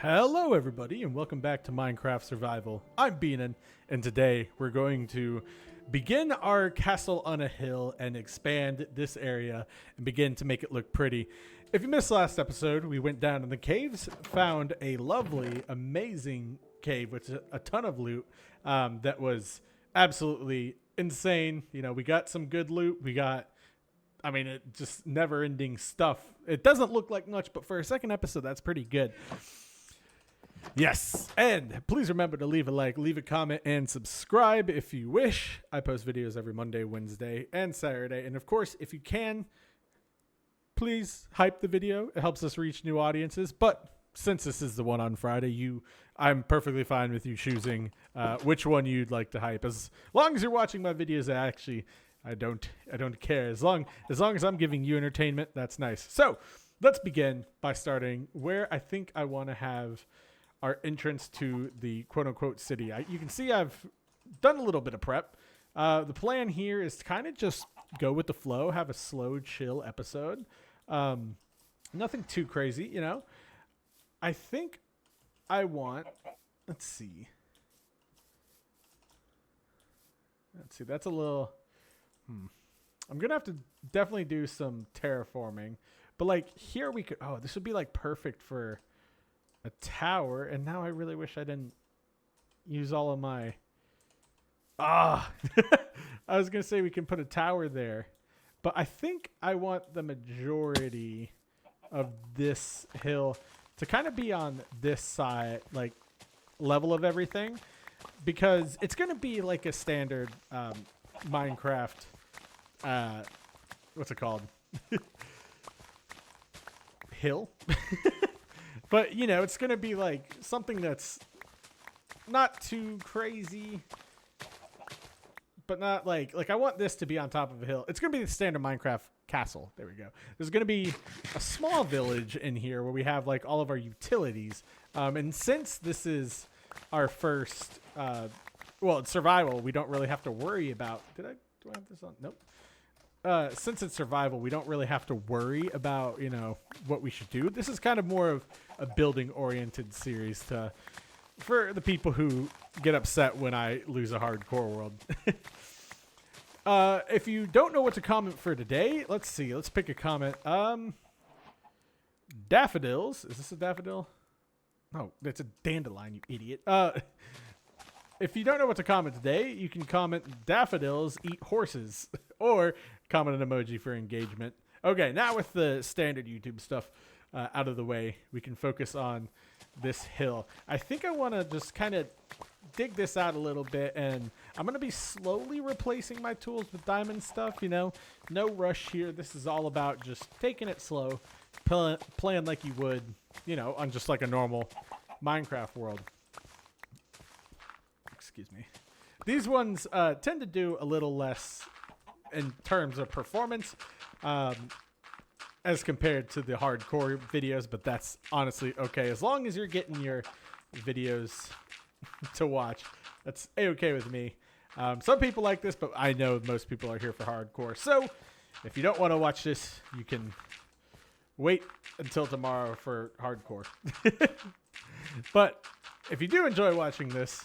Hello everybody and welcome back to Minecraft Survival. I'm Beanin, and today we're going to begin our castle on a hill and expand this area and begin to make it look pretty. If you missed last episode, we went down in the caves, found a lovely, amazing cave with a ton of loot that was absolutely insane. You know, we got some good loot. It just never-ending stuff. It doesn't look like much, but for a second episode, that's pretty good. Yes, and please remember to leave a like, leave a comment, and subscribe if you wish. I post videos every Monday, Wednesday, and Saturday. And of course, if you can, please hype the video. It helps us reach new audiences. But since this is the one on Friday, I'm perfectly fine with you choosing which one you'd like to hype. As long as you're watching my videos, I don't care. As long as I'm giving you entertainment, that's nice. So let's begin by starting where I think I want to have our entrance to the quote-unquote city. You can see I've done a little bit of prep. The plan here is to kind of just go with the flow, have a slow, chill episode. Nothing too crazy, you know. I think I want... Let's see. That's a little... I'm going to have to definitely do some terraforming. But, like, here we could... Oh, this would be, like, perfect for a tower, and now I really wish I didn't use all of my I was gonna say we can put a tower there, but I think I want the majority of this hill to kind of be on this side, like level of everything, because it's gonna be like a standard Minecraft what's it called hill. But, you know, it's going to be, like, something that's not too crazy, but not, like, I want this to be on top of a hill. It's going to be the standard Minecraft castle. There we go. There's going to be a small village in here where we have, like, all of our utilities. And since this is our first, it's survival, we don't really have to worry about... Do I have this on? Nope. Since it's survival, we don't really have to worry about, you know, what we should do. This is kind of more of a building-oriented series for the people who get upset when I lose a hardcore world. If you don't know what to comment for today, let's see. Let's pick a comment. Daffodils. Is this a daffodil? No, that's a dandelion, you idiot. If you don't know what to comment today, you can comment daffodils eat horses or comment an emoji for engagement. Okay, now with the standard YouTube stuff out of the way, we can focus on this hill. I think I want to just kind of dig this out a little bit, and I'm going to be slowly replacing my tools with diamond stuff, you know. No rush here. This is all about just taking it slow, playing like you would, you know, on just like a normal Minecraft world. Excuse me. These ones tend to do a little less in terms of performance as compared to the hardcore videos, but that's honestly okay. As long as you're getting your videos to watch, that's a-okay with me. Some people like this, but I know most people are here for hardcore. So if you don't want to watch this, you can wait until tomorrow for hardcore. But if you do enjoy watching this,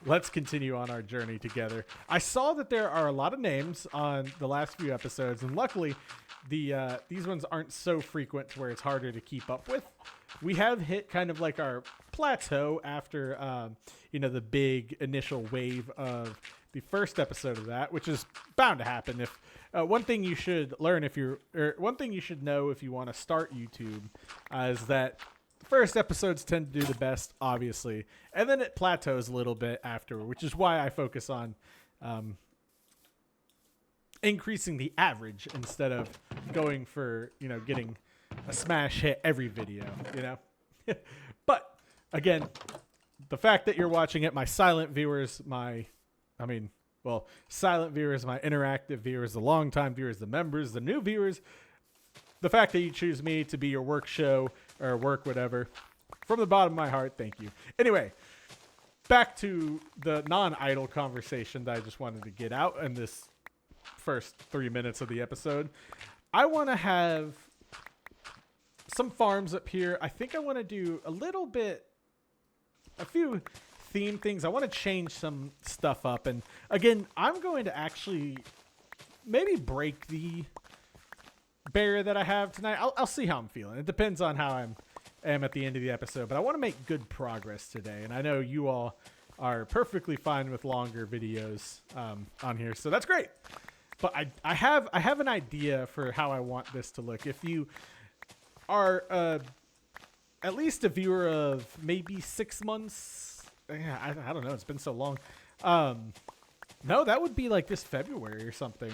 let's continue on our journey together. I saw that there are a lot of names on the last few episodes, and luckily, these ones aren't so frequent to where it's harder to keep up with. We have hit kind of like our plateau after, the big initial wave of the first episode of that, which is bound to happen. If one thing you should learn one thing you should know if you want to start YouTube is that first episodes tend to do the best, obviously, and then it plateaus a little bit after, which is why I focus on increasing the average instead of going for, you know, getting a smash hit every video, you know. But again, the fact that you're watching it, my silent viewers, silent viewers, my interactive viewers, the longtime viewers, the members, the new viewers, the fact that you choose me to be your work show or work whatever, from the bottom of my heart, thank you. Anyway, back to the non-idle conversation that I just wanted to get out in this first 3 minutes of the episode. I want to have some farms up here. I think I want to do a few theme things. I want to change some stuff up. And again, I'm going to actually maybe break the barrier that I have tonight. I'll see how I'm feeling. It depends on how I am at the end of the episode. But I want to make good progress today. And I know you all are perfectly fine with longer videos on here. So that's great. But I have an idea for how I want this to look. If you are at least a viewer of maybe 6 months, yeah, I don't know. It's been so long. No, that would be like this February or something,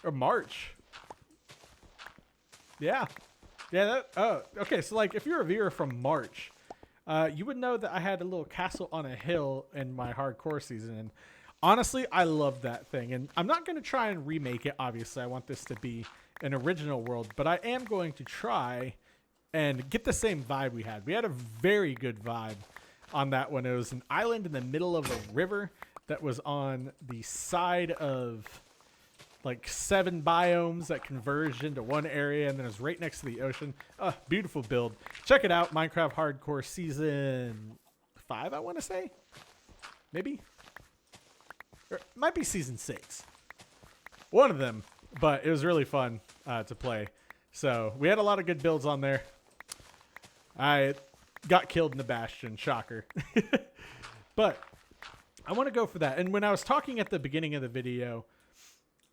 or March. Yeah. Oh, okay. So like, if you're a viewer from March, you would know that I had a little castle on a hill in my hardcore season. And honestly, I love that thing. And I'm not going to try and remake it. Obviously, I want this to be an original world, but I am going to try and get the same vibe we had. We had a very good vibe on that one. It was an island in the middle of a river that was on the side of like 7 biomes that converged into one area, and then it was right next to the ocean. Beautiful build. Check it out. Minecraft Hardcore Season 5, I want to say. Maybe? Or it might be Season 6. One of them. But it was really fun to play. So we had a lot of good builds on there. I got killed in the Bastion. Shocker. But I want to go for that. And when I was talking at the beginning of the video,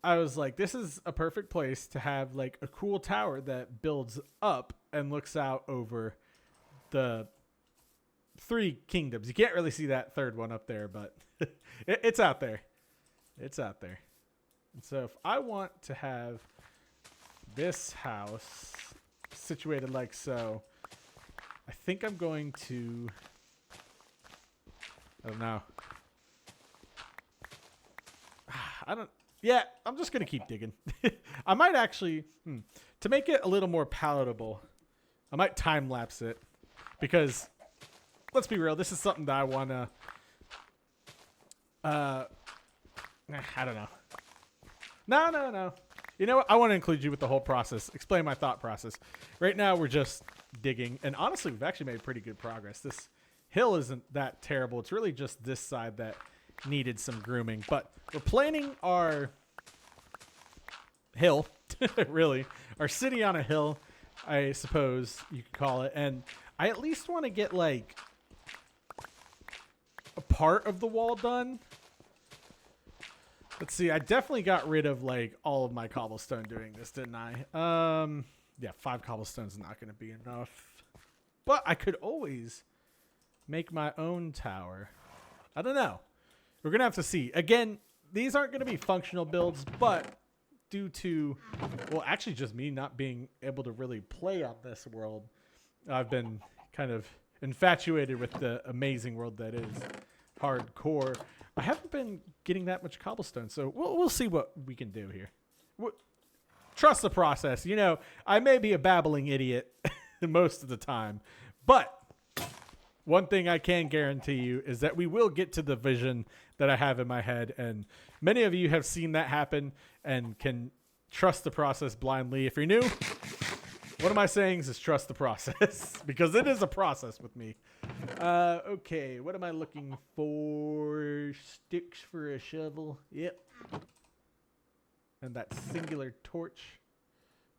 I was like, this is a perfect place to have like a cool tower that builds up and looks out over the 3 kingdoms. You can't really see that third one up there, but it's out there. It's out there. And so if I want to have this house situated like so, I think I'm going to, I don't know. Yeah, I'm just going to keep digging. I might actually, to make it a little more palatable, I might time lapse it, because let's be real, this is something that I want to, I don't know. No. You know what? I want to include you with the whole process. Explain my thought process. Right now, we're just digging. And honestly, we've actually made pretty good progress. This hill isn't that terrible. It's really just this side that needed some grooming. But we're planning our hill, really. Our city on a hill, I suppose you could call it. And I at least want to get, like, a part of the wall done. Let's see. I definitely got rid of like all of my cobblestone doing this, didn't I? Yeah, 5 cobblestones is not going to be enough. But I could always make my own tower. I don't know. We're going to have to see. Again, these aren't going to be functional builds, but due to, well, actually just me not being able to really play on this world, I've been kind of infatuated with the amazing world that is hardcore. I haven't been getting that much cobblestone, so we'll see what we can do here. Trust the process. You know, I may be a babbling idiot most of the time, but one thing I can guarantee you is that we will get to the vision that I have in my head, and many of you have seen that happen and can trust the process blindly. If you're new, one of my sayings is trust the process, because it is a process with me. Okay, what am I looking for? Sticks for a shovel. Yep. And that singular torch.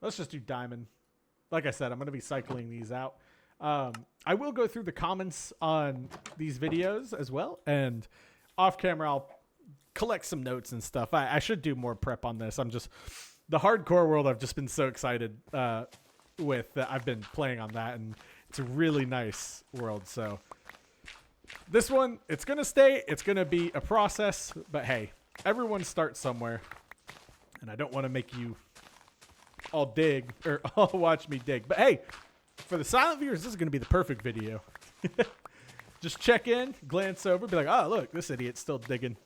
Let's just do diamond. Like I said, I'm going to be cycling these out. I will go through the comments on these videos as well. And off camera, I'll collect some notes and stuff. I should do more prep on this. The hardcore world I've just been so excited with that I've been playing on that. And it's a really nice world. So this one, it's going to stay. It's going to be a process. But hey, everyone starts somewhere. And I don't want to make you all dig or all watch me dig. But hey, for the silent viewers, this is going to be the perfect video. Just check in, glance over, be like, oh, look, this idiot's still digging.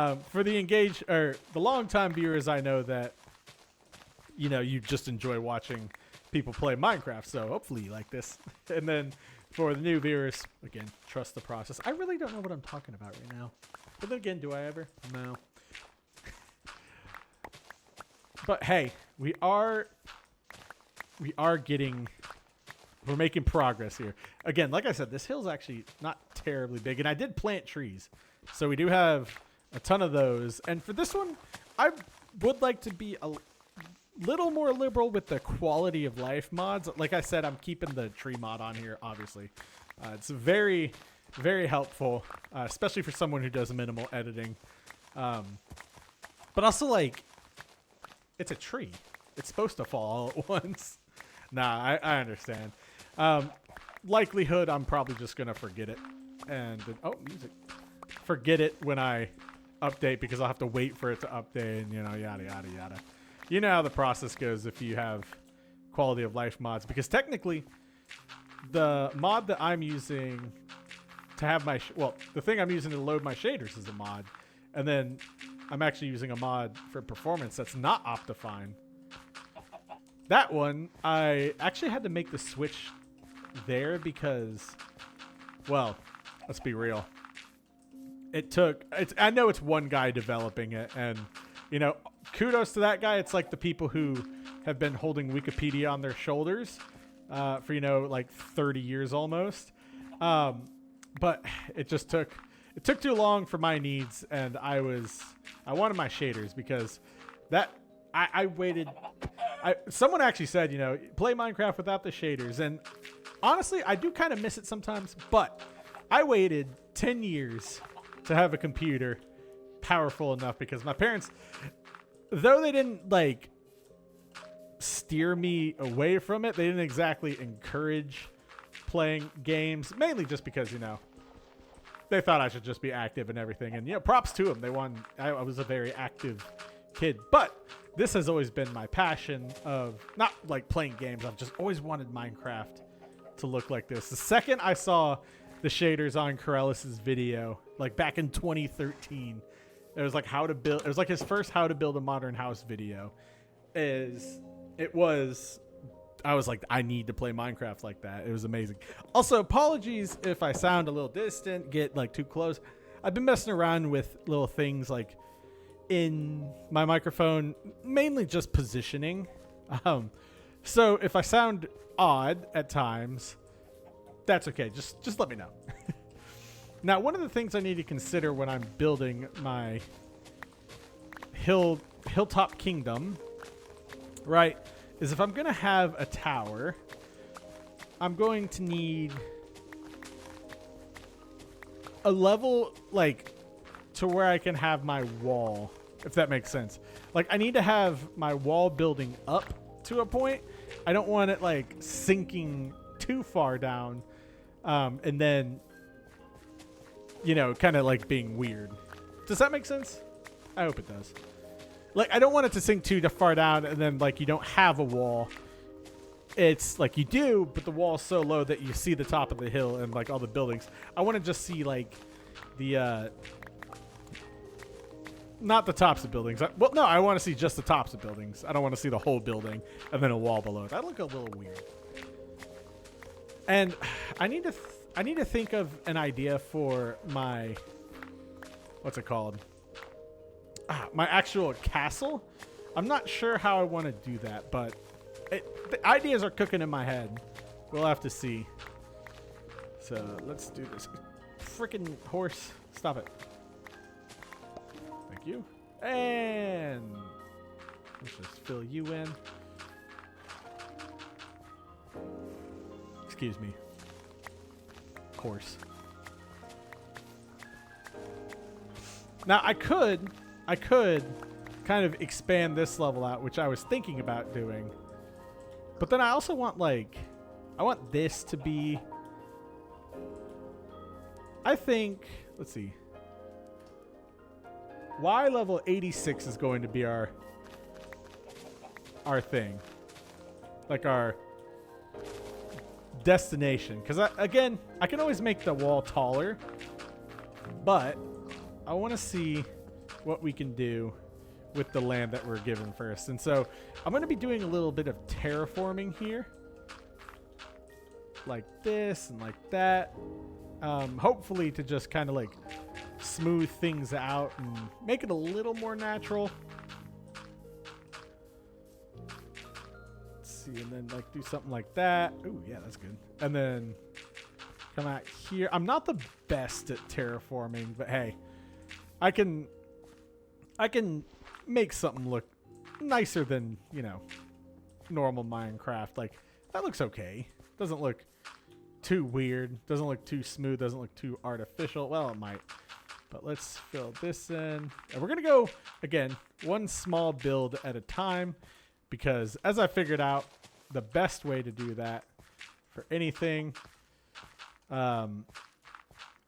For the engaged or the long-time viewers, I know that, you know, you just enjoy watching people play Minecraft. So hopefully you like this. And then for the new viewers, again, trust the process. I really don't know what I'm talking about right now. But then again, do I ever? No. But hey, we are we're making progress here. Again, like I said, this hill's actually not terribly big, and I did plant trees. So we do have a ton of those. And for this one, I would like to be a little more liberal with the quality of life mods. Like I said, I'm keeping the tree mod on here, obviously. It's very, very helpful, especially for someone who does minimal editing. But also, like, it's a tree. It's supposed to fall all at once. Nah, I understand. Likelihood, I'm probably just going to forget it. And, oh, music. Forget it when I update because I'll have to wait for it to update and, yada, yada, yada. You know how the process goes if you have quality of life mods. Because technically, the mod that I'm using to have my... the thing I'm using to load my shaders is a mod. And then I'm actually using a mod for performance that's not Optifine. That one, I actually had to make the switch there because, well, let's be real. I know it's one guy developing it, and, you know, kudos to that guy. It's like the people who have been holding Wikipedia on their shoulders for, you know, like 30 years almost. But it just took too long for my needs, and I wanted my shaders because I waited. Someone actually said, you know, play Minecraft without the shaders. And honestly, I do kind of miss it sometimes. But I waited 10 years to have a computer powerful enough because my parents, though they didn't, like, steer me away from it, they didn't exactly encourage playing games. Mainly just because, you know, they thought I should just be active and everything. And, you know, props to them. I was a very active kid. But this has always been my passion of not like playing games. I've just always wanted Minecraft to look like this. The second I saw the shaders on Corellis's video, like back in 2013, it was like it was like his first how to build a modern house video. I was like, I need to play Minecraft like that. It was amazing. Also, apologies if I sound a little distant, get like too close. I've been messing around with little things like in my microphone, mainly just positioning. So if I sound odd at times, that's okay. Just let me know. Now, one of the things I need to consider when I'm building my hilltop kingdom, right, is if I'm going to have a tower, I'm going to need a level, like, to where I can have my wall, if that makes sense. Like, I need to have my wall building up to a point. I don't want it, like, sinking too far down, and then, you know, kind of, like, being weird. Does that make sense? I hope it does. Like, I don't want it to sink too far down, and then, like, you don't have a wall. It's, like, you do, but the wall's so low that you see the top of the hill and, like, all the buildings. I want to just see, like, the, not the tops of buildings. Well, no, I want to see just the tops of buildings. I don't want to see the whole building and then a wall below it. That'd look a little weird. And I need to think of an idea for my, what's it called? My actual castle. I'm not sure how I want to do that, but the ideas are cooking in my head. We'll have to see. So let's do this. Freaking horse. Stop it. Thank you. And let's just fill you in. Excuse me. Horse. Now I could kind of expand this level out, which I was thinking about doing. But then I also want, like, I want this to be, I think, let's see. Y level 86 is going to be our thing. Like our destination. Because, again, I can always make the wall taller. But I want to see what we can do with the land that we're given first. And so I'm going to be doing a little bit of terraforming here. Like this and like that. Hopefully to just kind of like smooth things out and make it a little more natural. Let's see. see, and then like do something like that. Ooh, yeah, that's good. And then come out here. I'm not the best at terraforming, but hey, I can make something look nicer than, you know, normal Minecraft. Like, that looks okay. Doesn't look too weird. Doesn't look too smooth. Doesn't look too artificial. Well, it might. But let's fill this in. And we're going to go, again, one small build at a time. Because as I figured out, the best way to do that for anything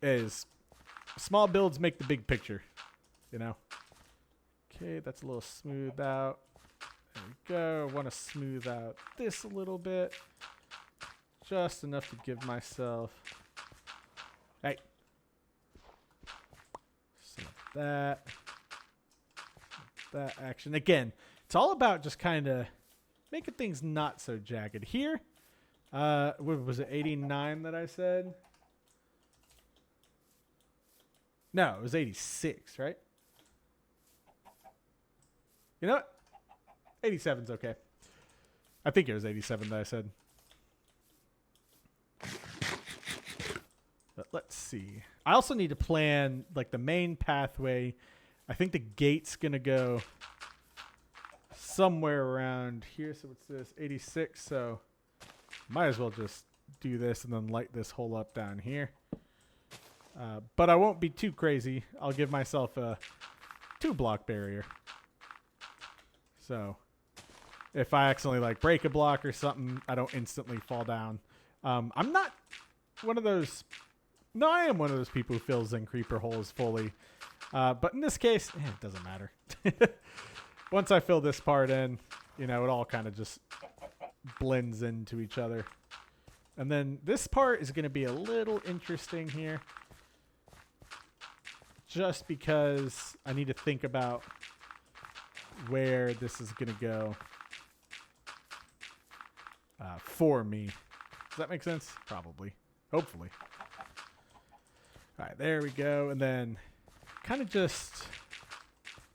is small builds make the big picture. You know? Okay, that's a little smoothed out. There we go. I want to smooth out this a little bit. Just enough to give myself... Hey. Select that. That action. Again, it's all about just kind of making things not so jagged. Here, what was it, 89 that I said? No, it was 86, right? You know what? 87's okay. I think it was 87 that I said. But let's see. I also need to plan like the main pathway. I think the gate's going to go somewhere around here. So what's this? 86. So might as well just do this and then light this hole up down here. But I won't be too crazy. I'll give myself a 2-block barrier. So if I accidentally like break a block or something, I don't instantly fall down. I'm not one of those... No, I am one of those people who fills in creeper holes fully. But in this case, it doesn't matter. Once I fill this part in, you know, it all kind of just blends into each other. And then this part is going to be a little interesting here. Just because I need to think about where this is going to go for me. Does that make sense? Probably. Hopefully. All right, there we go. And then kind of just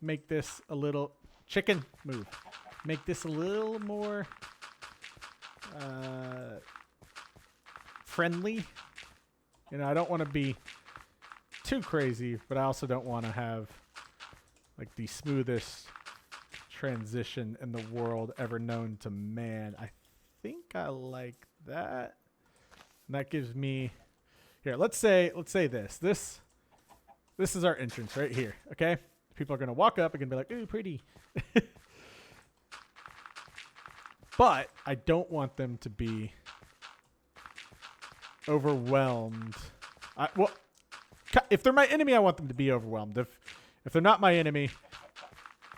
make this a little... Chicken, move. Make this a little more friendly. You know, I don't want to be too crazy, but I also don't want to have like the smoothest transition in the world ever known to man. I think I like that. And that gives me... Here, let's say this. This is our entrance right here, okay? People are going to walk up and going to be like, ooh, pretty. But I don't want them to be overwhelmed. Well, if they're my enemy, I want them to be overwhelmed. If they're not my enemy,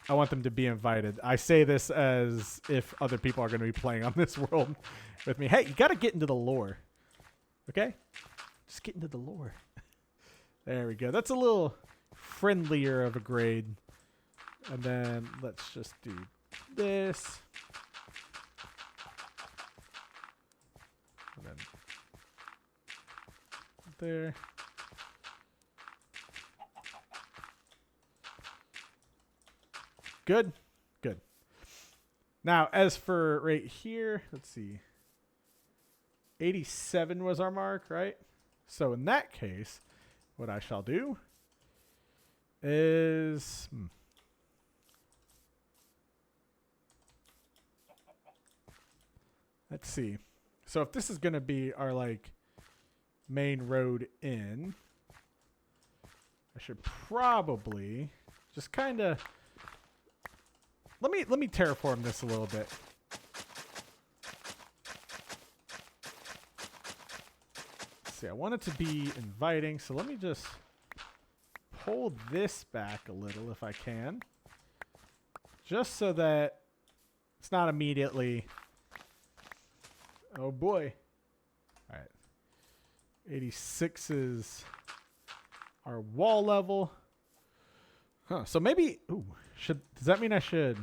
I want them to be invited. I say this as if other people are going to be playing on this world with me. Hey, you got to get into the lore, okay? Just get into the lore. There we go. That's a little friendlier of a grade. And then let's just do this. And then there. Good. Good. Now, as for right here, let's see. 87 was our mark, right? So in that case, what I shall do is... Let's see. So if this is going to be our like main road in, I should probably just kind of... Let me terraform this a little bit. See, I want it to be inviting, so let me just pull this back a little if I can. Just so that it's not immediately... Oh boy. Alright. 86 is our wall level. Huh, so maybe... Ooh, does that mean I should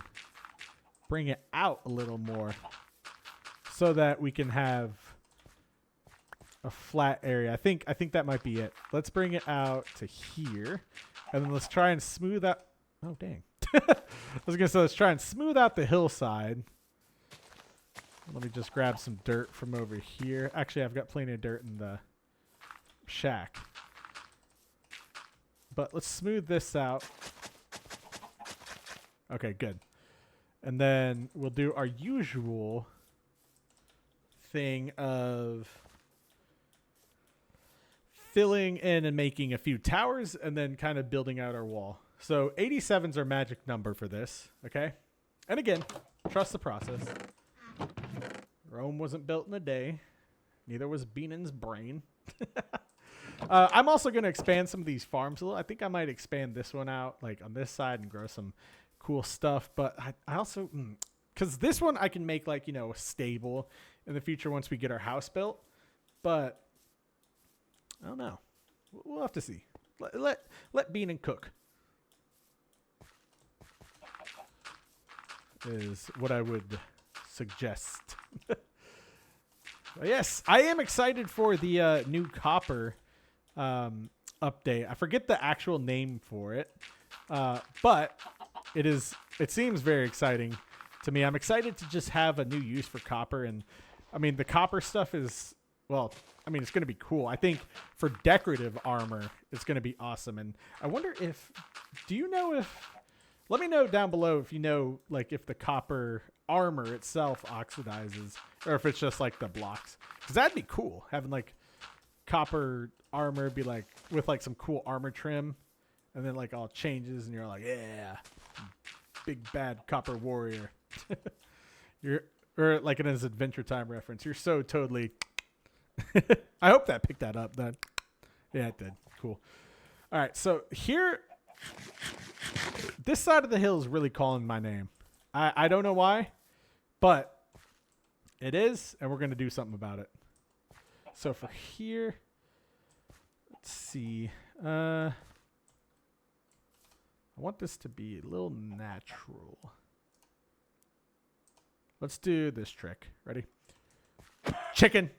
bring it out a little more so that we can have a flat area? I think that might be it. Let's bring it out to here, and then let's try and smooth out... Oh, dang. I was going to say, let's try and smooth out the hillside. Let me just grab some dirt from over here. Actually, I've got plenty of dirt in the shack. But let's smooth this out. Okay, good. And then we'll do our usual thing of filling in and making a few towers and then kind of building out our wall. So 87's our magic number for this, okay? And again, trust the process. Rome wasn't built in a day. Neither was Beanan's brain. I'm also going to expand some of these farms a little. I think I might expand this one out, like on this side, and grow some cool stuff. But I also, because this one I can make like, you know, a stable in the future once we get our house built. But I don't know. We'll have to see. Let Beanan cook. Is what I would suggest. Yes, I am excited for the new copper update. I forget the actual name for it, but it seems very exciting to me. I'm excited to just have a new use for copper, and I mean the copper stuff is, well, I mean it's going to be cool. I think for decorative armor it's going to be awesome, and I wonder if, do you know if, let me know down below if you know, like, if the copper armor itself oxidizes or if it's just like the blocks, because that'd be cool having like copper armor be like with like some cool armor trim, and then like all changes and you're like, yeah, big bad copper warrior. You're, or like in his Adventure Time reference, you're so totally I hope that picked that up then. Yeah, it did. Cool. All right, so here, this side of the hill is really calling my name. I don't know why, but it is, and we're going to do something about it. So for here, let's see. I want this to be a little natural. Let's do this trick. Ready? Chicken.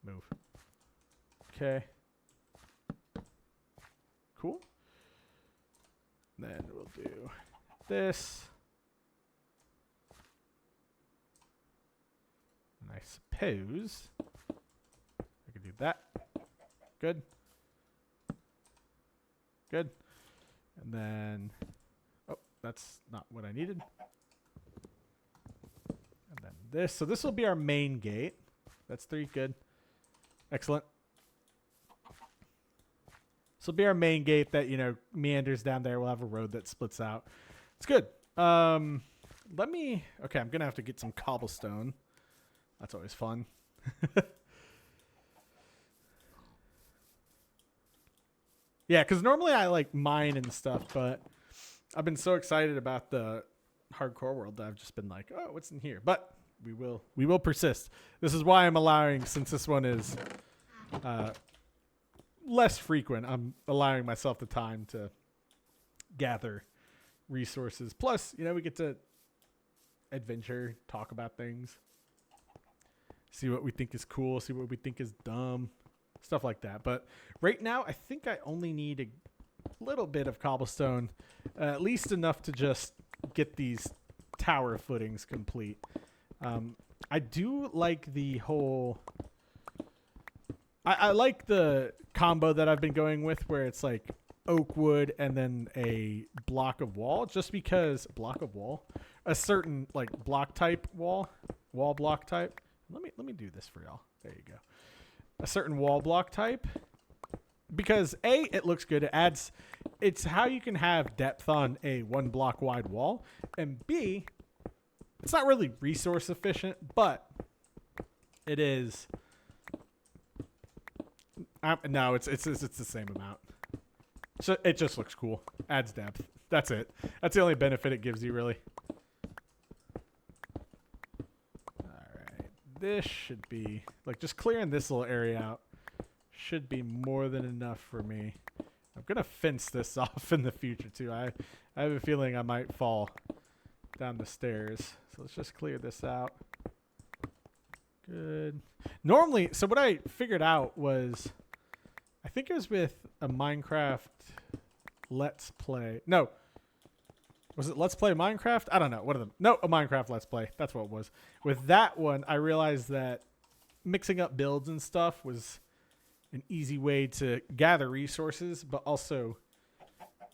Move. Okay. Cool. Then we'll do this. And I suppose I could do that. Good. Good. And then, oh, that's not what I needed. And then this. So this will be our main gate. That's 3. Good. Excellent. This will be our main gate that, you know, meanders down there. We'll have a road that splits out. It's good. Let me, okay, I'm going to have to get some cobblestone. That's always fun. Yeah, because normally I like mine and stuff, but I've been so excited about the hardcore world that I've just been like, oh, what's in here? But we will persist. This is why I'm allowing, since this one is less frequent, I'm allowing myself the time to gather resources. Plus, you know, we get to adventure, talk about things, see what we think is cool, see what we think is dumb, stuff like that. But right now, I think I only need a little bit of cobblestone, at least enough to just get these tower footings complete. I do like the whole, I like the combo that I've been going with where it's like oak wood and then a block of wall, just because a certain like block type wall block type. Let me do this for y'all. There you go. A certain wall block type, because A, it looks good. It adds, it's how you can have depth on a 1 block wide wall, and B, it's not really resource efficient, but it is. No, it's the same amount. So it just looks cool. Adds depth. That's it. That's the only benefit it gives you, really. All right, this should be like just clearing this little area out. Should be more than enough for me. I'm gonna fence this off in the future too. I have a feeling I might fall down the stairs. So let's just clear this out. Good. Normally, so what I figured out was, I think it was with a Minecraft Let's Play. No. Was it Let's Play Minecraft? I don't know. What are them? No, a Minecraft Let's Play. That's what it was. With that one, I realized that mixing up builds and stuff was an easy way to gather resources, but also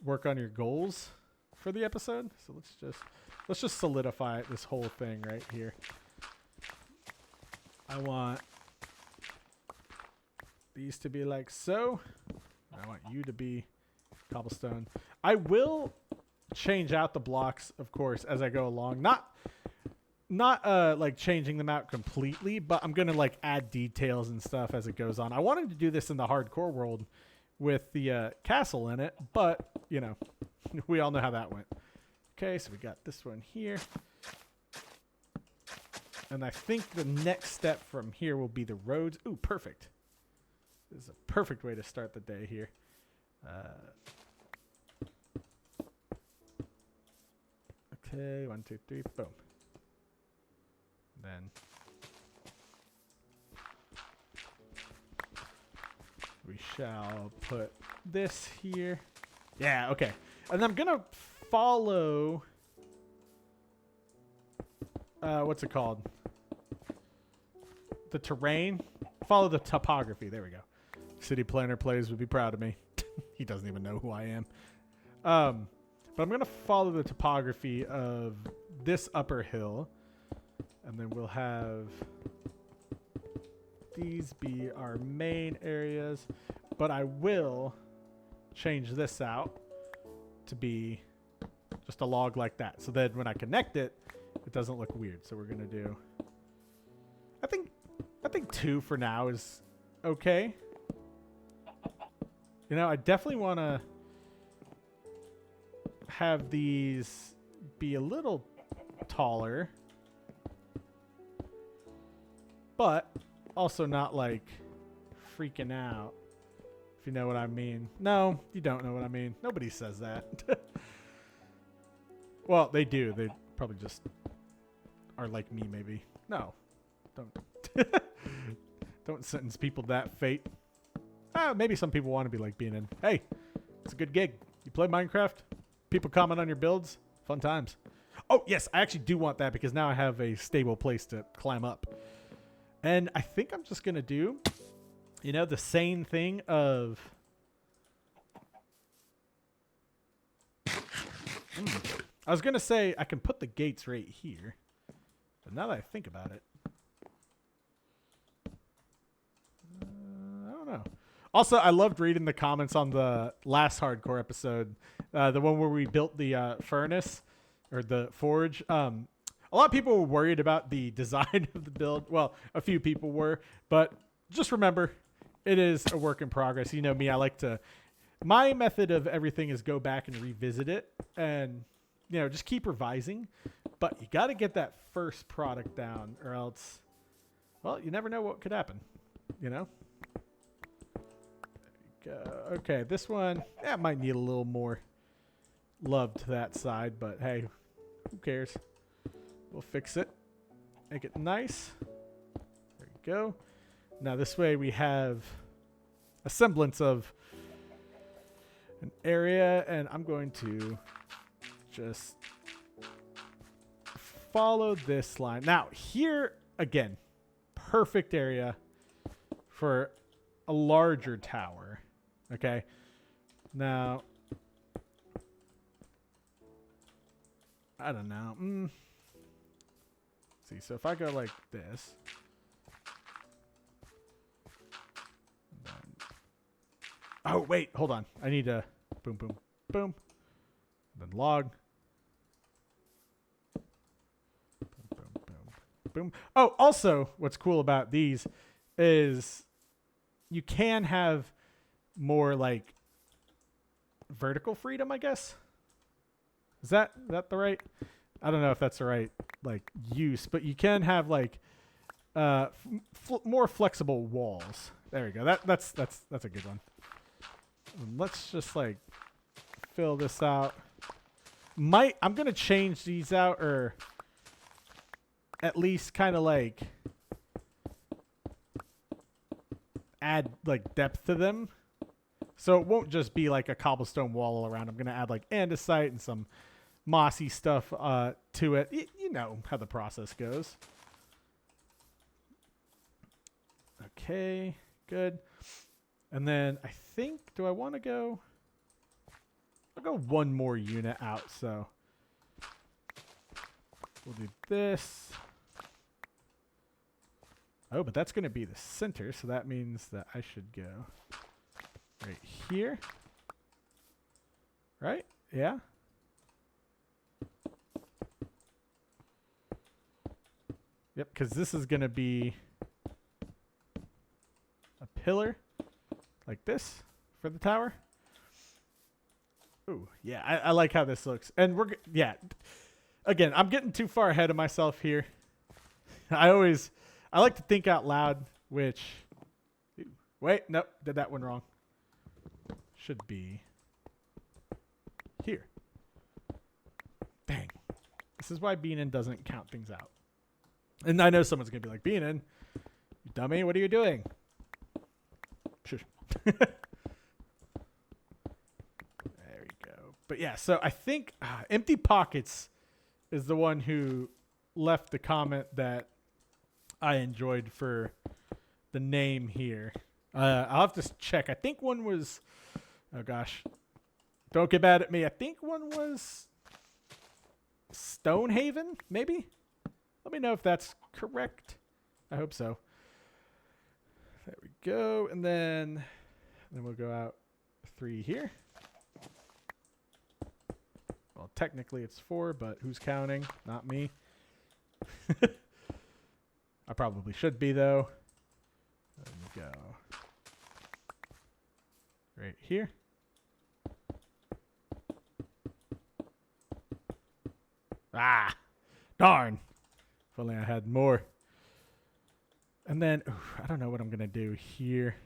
work on your goals for the episode. So let's just solidify this whole thing right here. I want these to be like so. I want you to be cobblestone. I will change out the blocks, of course, as I go along. Not like changing them out completely, but I'm gonna like add details and stuff as it goes on. I wanted to do this in the hardcore world with the castle in it, but you know, we all know how that went. Okay, so we got this one here. And I think the next step from here will be the roads. Ooh, perfect. This is a perfect way to start the day here. Okay, 1, 2, 3, boom. Then we shall put this here. Yeah, okay. And I'm going to follow... what's it called? The terrain. Follow the topography. There we go. City Planner Plays would be proud of me. He doesn't even know who I am. But I'm going to follow the topography of this upper hill. And then we'll have these be our main areas. But I will change this out to be just a log like that. So that when I connect it, it doesn't look weird. So we're going to do... I think 2 for now is okay. You know, I definitely want to have these be a little taller. But also not like freaking out, if you know what I mean. No, you don't know what I mean. Nobody says that. Well, they do. They probably just are like me, maybe. No, don't. Don't sentence people to that fate. Maybe some people want to be like being in. Hey, it's a good gig. You play Minecraft? People comment on your builds? Fun times. Oh, yes, I actually do want that because now I have a stable place to climb up. And I think I'm just going to do, you know, the same thing of... I was going to say I can put the gates right here. But now that I think about it... I don't know. Also, I loved reading the comments on the last hardcore episode. The one where we built the furnace or the forge. A lot of people were worried about the design of the build. Well, a few people were. But just remember, it is a work in progress. You know me, I like to... My method of everything is go back and revisit it. And, you know, just keep revising. But you got to get that first product down or else... Well, you never know what could happen. You know? There you go. Okay, this one... That might need a little more love to that side. But, hey, who cares? We'll fix it. Make it nice. There you go. Now this way we have a semblance of an area, and I'm going to just follow this line. Now here, again, perfect area for a larger tower. Okay. Now, I don't know. See, so if I go like this, then, oh wait, hold on. I need to boom, boom, boom, then log, boom, boom, boom, boom. Oh, also, what's cool about these is you can have more like vertical freedom, I guess. Is that the right? I don't know if that's the right like use, but you can have like more flexible walls. There we go. That's a good one. And let's just like fill this out. I'm gonna change these out, or at least kind of like add like depth to them, so it won't just be like a cobblestone wall all around. I'm gonna add like andesite and some mossy stuff to it. You know how the process goes. Okay, good. And then I think, do I want to go? I'll go one more unit out, so we'll do this. Oh, but that's going to be the center, so that means that I should go right here. Right? Yeah? Yep, because this is going to be a pillar like this for the tower. Ooh, yeah, I like how this looks. And yeah, again, I'm getting too far ahead of myself here. I like to think out loud, which, wait, nope, did that one wrong. Should be here. Dang. This is why being in doesn't count things out. And I know someone's going to be like, being in, you dummy, what are you doing? Shush. There we go. But yeah, so I think Empty Pockets is the one who left the comment that I enjoyed for the name here. I'll have to check. I think one was, oh gosh, don't get mad at me. I think one was Stonehaven, maybe? Let me know if that's correct. I hope so. There we go. And then we'll go out 3 here. Well, technically it's 4, but who's counting? Not me. I probably should be, though. There we go. Right here. Ah! Darn! If only I had more. And then, I don't know what I'm going to do here.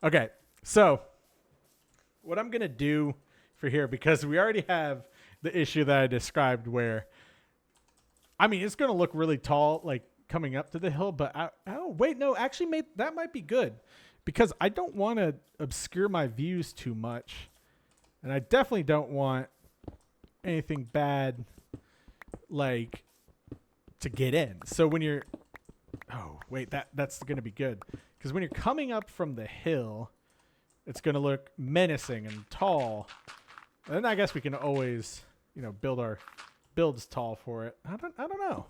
Okay, so what I'm going to do for here, because we already have the issue that I described where, I mean, it's going to look really tall, like coming up to the hill, but wait, no, actually that might be good because I don't want to obscure my views too much. And I definitely don't want anything bad, like, to get in. So when you're, oh, wait, that's going to be good. Because when you're coming up from the hill, it's going to look menacing and tall. And then I guess we can always, you know, builds tall for it. I don't know.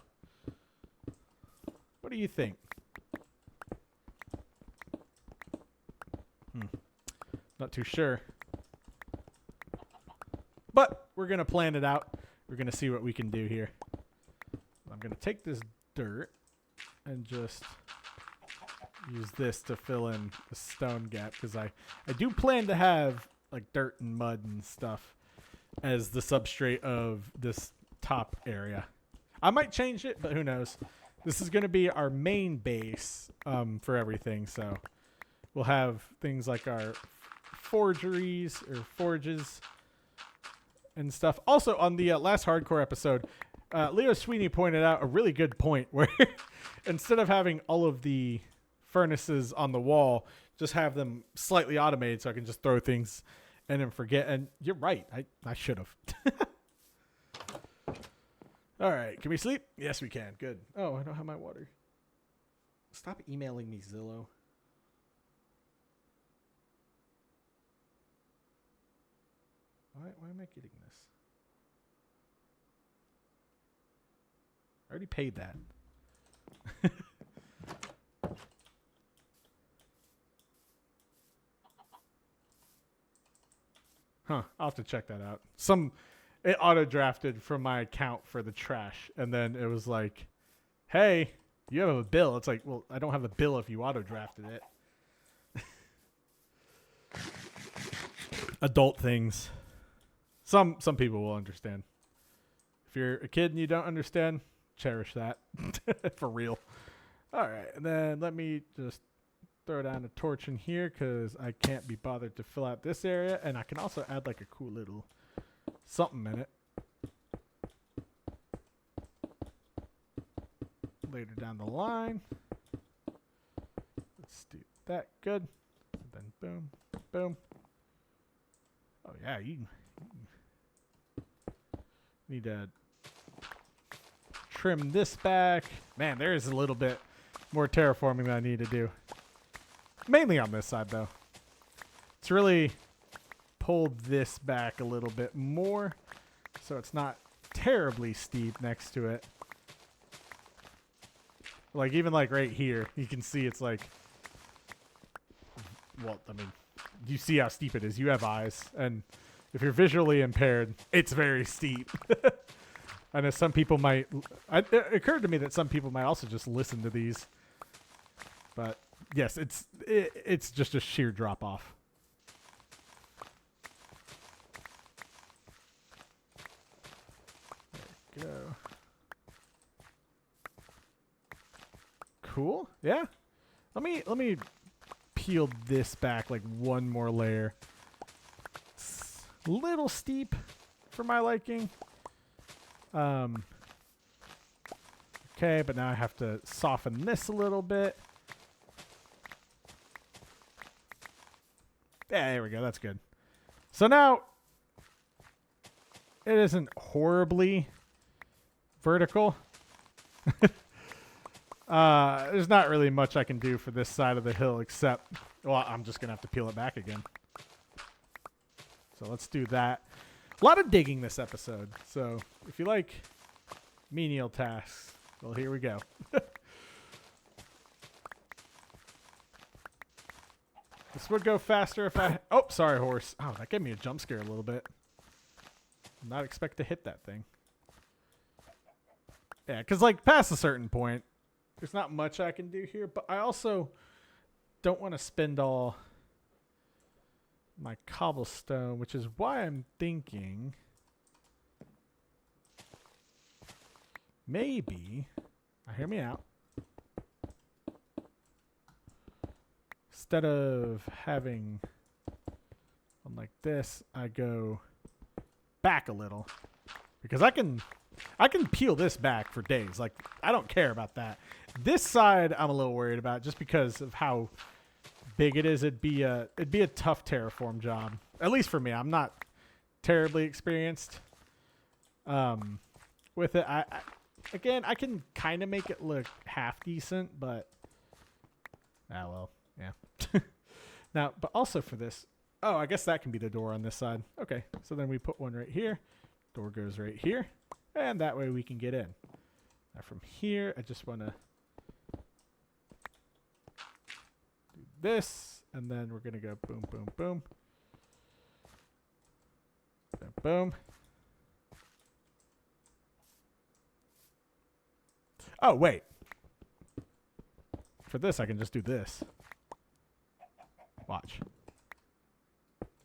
What do you think? Not too sure. But we're going to plan it out. We're going to see what we can do here. I'm going to take this dirt and just use this to fill in the stone gap because I do plan to have like dirt and mud and stuff as the substrate of this top area. I might change it, but who knows? This is going to be our main base for everything. So we'll have things like our forgeries or forges and stuff. Also, on the last hardcore episode, Leo Sweeney pointed out a really good point where instead of having all of the furnaces on the wall, just have them slightly automated so I can just throw things and then forget. And you're right. I should have. All right. Can we sleep? Yes, we can. Good. Oh, I don't have my water. Stop emailing me, Zillow. Why am I getting this? I already paid that. Huh. I'll have to check that out. It auto-drafted from my account for the trash. And then it was like, hey, you have a bill. It's like, well, I don't have a bill if you auto-drafted it. Adult things. Some people will understand. If you're a kid and you don't understand, cherish that. For real. All right. And then let me just throw down a torch in here because I can't be bothered to fill out this area. And I can also add like a cool little something in it. Later down the line. Let's do that. Good. And then boom, boom. yeah, you need to trim this back. Man, there is a little bit more terraforming that I need to do. Mainly on this side, though. It's really pulled this back a little bit more, so it's not terribly steep next to it. Like, even like right here, you can see it's like, well, I mean, you see how steep it is. You have eyes, and if you're visually impaired, it's very steep. I know some people might, it occurred to me that some people might also just listen to these, but yes, it's just a sheer drop off. There we go. Cool. Yeah. Let me peel this back like one more layer. It's a little steep for my liking. Okay, but now I have to soften this a little bit. Yeah, there we go. That's good. So now it isn't horribly vertical. There's not really much I can do for this side of the hill except, well, I'm just going to have to peel it back again. So let's do that. A lot of digging this episode. So if you like menial tasks, well, here we go. This would go faster if I... Oh, sorry, horse. Oh, that gave me a jump scare a little bit. Did not expect to hit that thing. Yeah, because like past a certain point, there's not much I can do here, but I also don't want to spend all my cobblestone, which is why I'm thinking maybe, now hear me out, instead of having one like this, I go back a little, because I can peel this back for days. Like, I don't care about that. This side I'm a little worried about just because of how big it is. It'd be a tough terraform job, at least for me. I'm not terribly experienced with it. Again, I can kind of make it look half decent, but well, yeah. Now, but also for this, oh, I guess that can be the door on this side. Okay, so then we put one right here. Door goes right here, and that way we can get in. Now from here, I just want to do this, and then we're going to go boom, boom, boom. Boom, boom. Oh, wait. For this, I can just do this. Watch.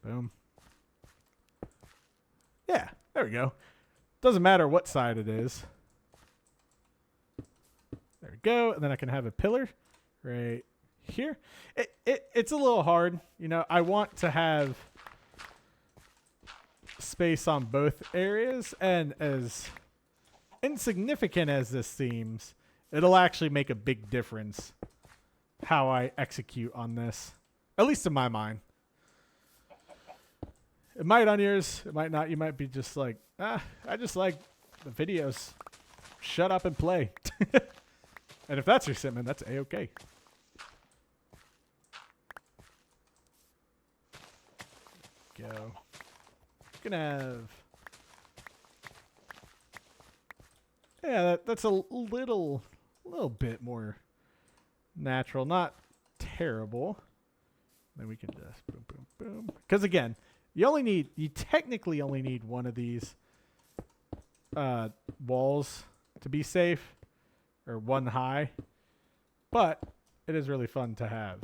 Boom. Yeah, there we go. Doesn't matter what side it is. There we go. And then I can have a pillar right here. It's a little hard. You know, I want to have space on both areas, and as insignificant as this seems, it'll actually make a big difference how I execute on this, at least in my mind. It might on yours, it might not. You might be just like, I just like the videos. Shut up and play. And if that's your sentiment, that's A-okay. Go. Gonna have... Yeah, that's a little bit more natural. Not terrible. Then we can just boom, boom, boom. Because again, you technically only need one of these walls to be safe, or one high. But it is really fun to have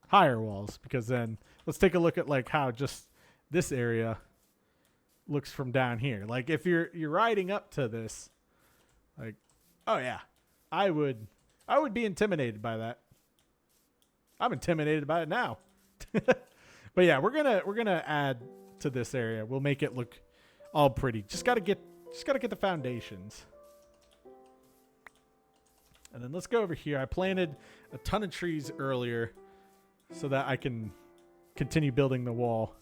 higher walls, because then let's take a look at like how just this area looks from down here. Like if you're riding up to this, like, oh yeah, I would be intimidated by that. I'm intimidated by it now. But yeah, we're gonna add to this area. We'll make it look all pretty. Just gotta get the foundations. And then let's go over here. I planted a ton of trees earlier so that I can continue building the wall.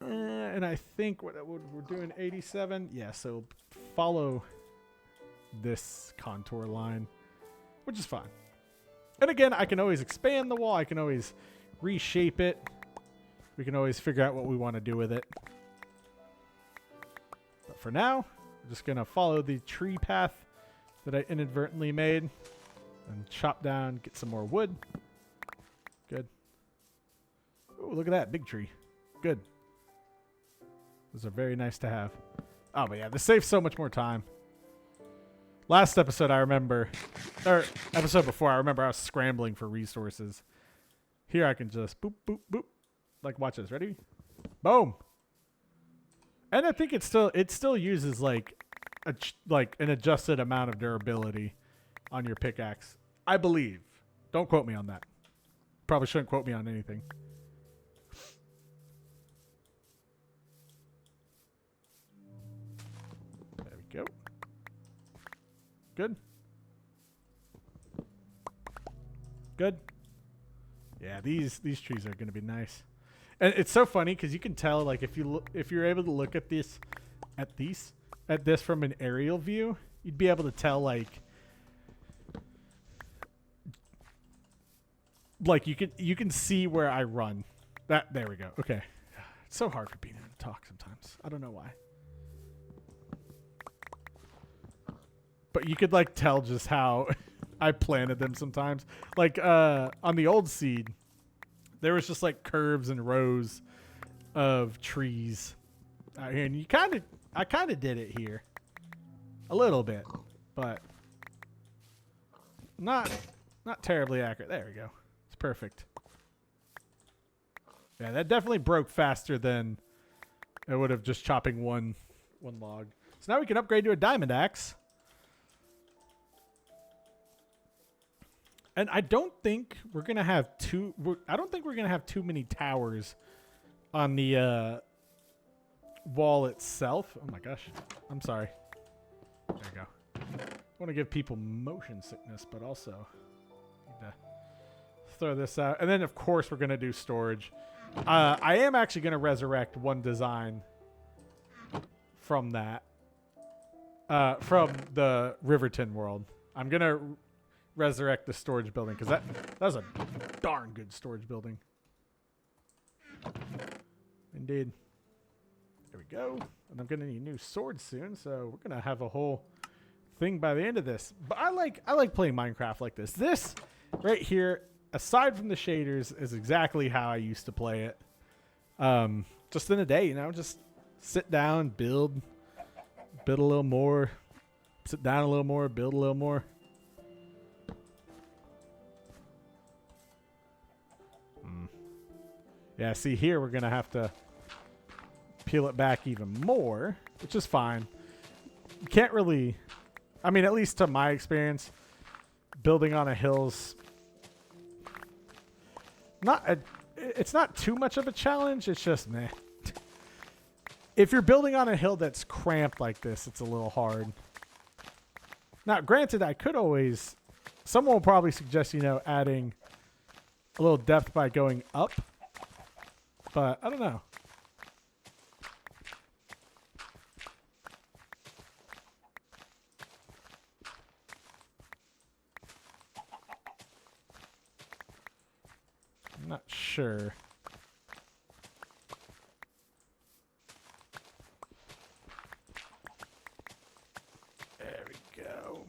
And I think we're doing 87. Yeah, so follow this contour line, which is fine. And again, I can always expand the wall. I can always reshape it. We can always figure out what we want to do with it. But for now, we're just going to follow the tree path that I inadvertently made and chop down, get some more wood. Good. Oh, look at that big tree. Good. Those are very nice to have. Oh, but yeah, this saves so much more time. Last episode, I remember, or episode before, I remember I was scrambling for resources. Here I can just boop, boop, boop. Like, watch this. Ready? Boom. And I think it still uses like an adjusted amount of durability on your pickaxe. I believe. Don't quote me on that. Probably shouldn't quote me on anything. There we go. Good. Good. Yeah, these trees are going to be nice. And it's so funny because you can tell, like, if you're able to look at this from an aerial view, you'd be able to tell, like you can see where I run. There we go. Okay. It's so hard for being able to talk sometimes. I don't know why. But you could like tell just how I planted them sometimes. Like on the old seed, there was just like curves and rows of trees out here, and I kind of did it here a little bit, but not terribly accurate. There we go. It's perfect. Yeah, that definitely broke faster than it would have just chopping one log. So now we can upgrade to a diamond axe. And I don't think we're gonna have I don't think we're gonna have too many towers on the wall itself. Oh my gosh, I'm sorry. There we go. I want to give people motion sickness, but also need to throw this out. And then of course we're gonna do storage. I am actually gonna resurrect one design from that, from the Riverton world. I'm gonna resurrect the storage building because that was a darn good storage building. Indeed. There we go. And I'm gonna need a new sword soon, so we're gonna have a whole thing by the end of this. But I like playing Minecraft like this. This right here, aside from the shaders, is exactly how I used to play it. Just in a day, you know, just sit down, build a little more, sit down a little more, build a little more. Yeah, see here we're going to have to peel it back even more, which is fine. You can't really, I mean, at least to my experience, building on a hill's it's not too much of a challenge. It's just meh. If you're building on a hill that's cramped like this, it's a little hard. Now, granted, I could always, someone will probably suggest, you know, adding a little depth by going up. But I don't know. I'm not sure. There we go.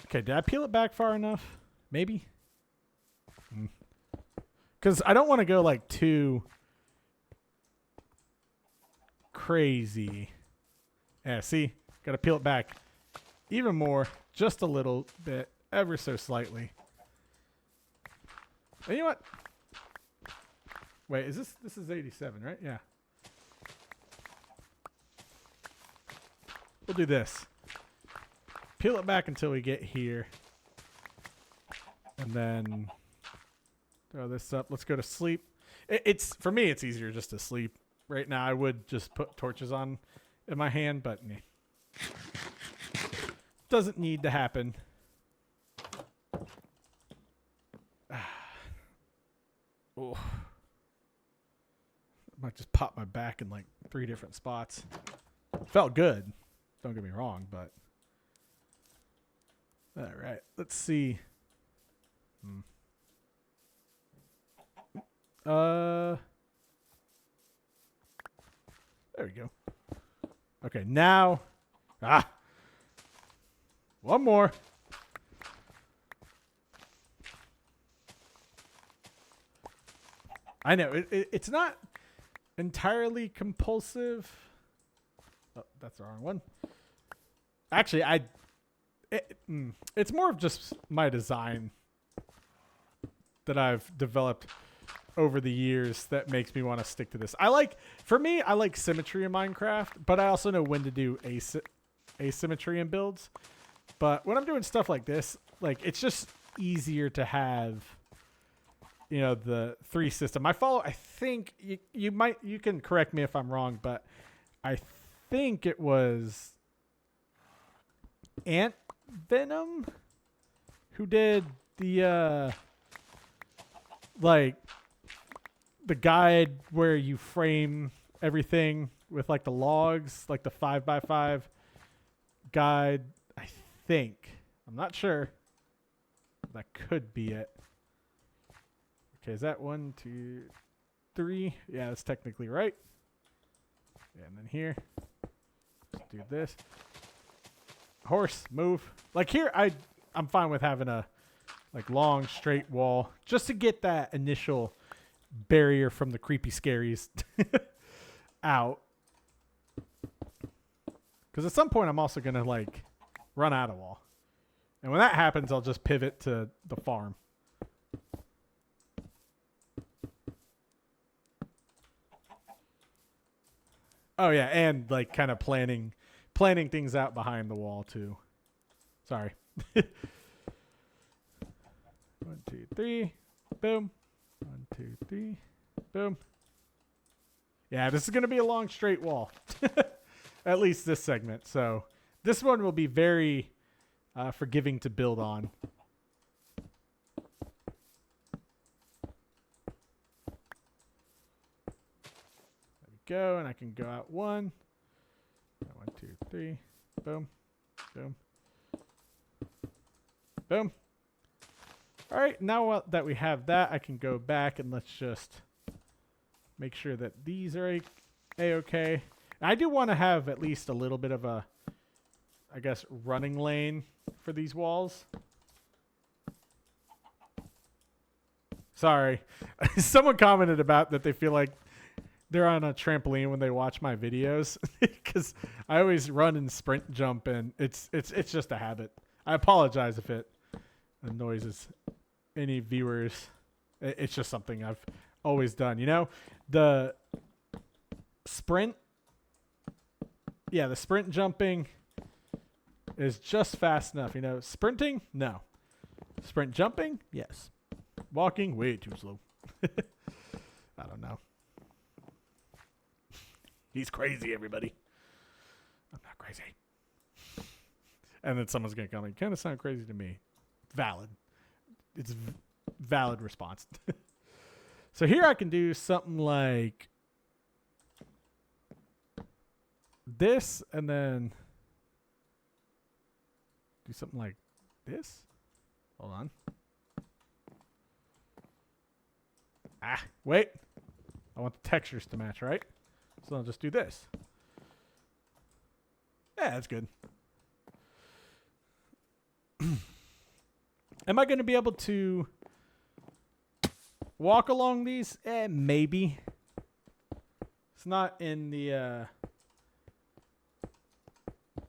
Okay, did I peel it back far enough? Maybe? Because I don't want to go like too crazy. Yeah, see? Got to peel it back even more, just a little bit, ever so slightly. And you know what? Wait, is this is 87, right? Yeah. We'll do this. Peel it back until we get here. And then throw this up. Let's go to sleep. It's for me, it's easier just to sleep right now. I would just put torches on in my hand, but meh. Doesn't need to happen. Oh. my back in like 3 different spots. Felt good. Don't get me wrong, but. All right. Let's see. There we go. Okay, now. One more. I know it's not entirely compulsive. Oh, that's the wrong one. Actually, it's more of just my design that I've developed over the years that makes me want to stick to this. I like symmetry in Minecraft, but I also know when to do asymmetry in builds. But when I'm doing stuff like this, like it's just easier to have, you know, the 3 system. I think you can correct me if I'm wrong, but I think it was Ant Venom who did the like the guide where you frame everything with like the logs, like the 5x5 guide. I think, I'm not sure. That could be it. Okay, is that 1, 2, 3? Yeah, that's technically right. Yeah, and then here, let's do this. Horse, move. Like here, I'm fine with having a like long straight wall just to get that initial barrier from the creepy scaries out. Because at some point, I'm also gonna like run out of wall, and when that happens, I'll just pivot to the farm. Oh yeah, and like kind of planning things out behind the wall too. Sorry. 1, 2, 3, boom. 1, 2, 3, boom. Yeah, this is gonna be a long straight wall. At least this segment. So this one will be very forgiving to build on. Go, and I can go out 1. 1, 2, 3. Boom. Boom. Boom. All right, now that we have that, I can go back and let's just make sure that these are a-okay. I do want to have at least a little bit of a, I guess, running lane for these walls. Sorry. Someone commented about that they feel like they're on a trampoline when they watch my videos because I always run and sprint jump, and it's just a habit. I apologize if it annoys any viewers. It's just something I've always done. You know, the sprint, yeah, the sprint jumping is just fast enough. You know, sprinting, no. Sprint jumping, yes. Walking, way too slow. I don't know. He's crazy, everybody. I'm not crazy. And then someone's going to come in. Kind of sound crazy to me. Valid. It's valid response. So here I can do something like this and then do something like this. Hold on. Wait. I want the textures to match, right? So I'll just do this. Yeah, that's good. Am I going to be able to walk along these? Maybe. It's not in the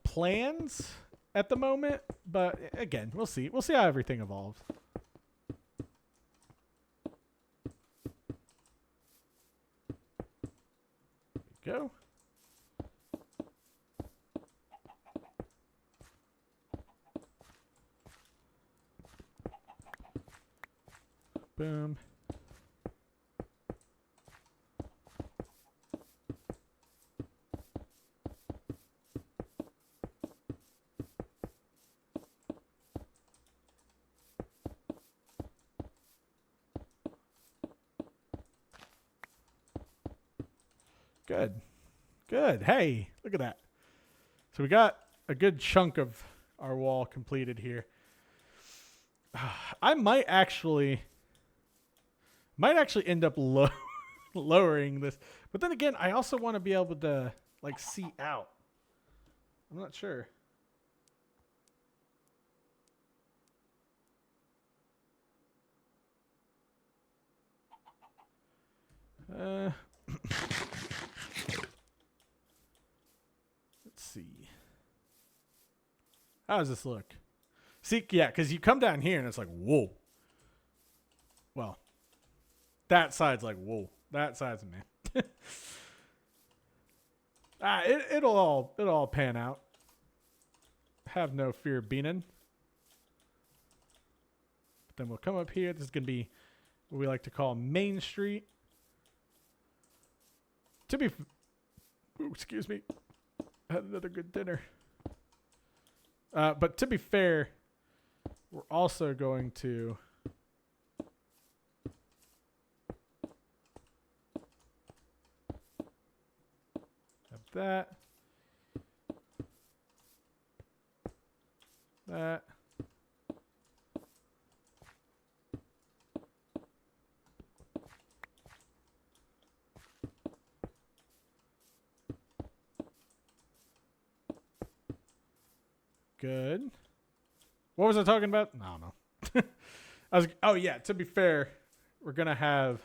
plans at the moment, but again, we'll see. We'll see how everything evolves. Go. Boom. Good. Good. Hey, look at that. So we got a good chunk of our wall completed here. I might actually end up lowering this. But then again, I also want to be able to like see out. I'm not sure. Let's see. How does this look? See, yeah, because you come down here and it's like, whoa. Well, that side's like, whoa. That side's man. It'll all pan out. Have no fear of beaning. But then we'll come up here. This is going to be what we like to call Main Street. Excuse me. I had another good dinner. But to be fair, we're also going to have that. That. Good. What was I talking about? I don't know. Oh yeah, to be fair, we're going to have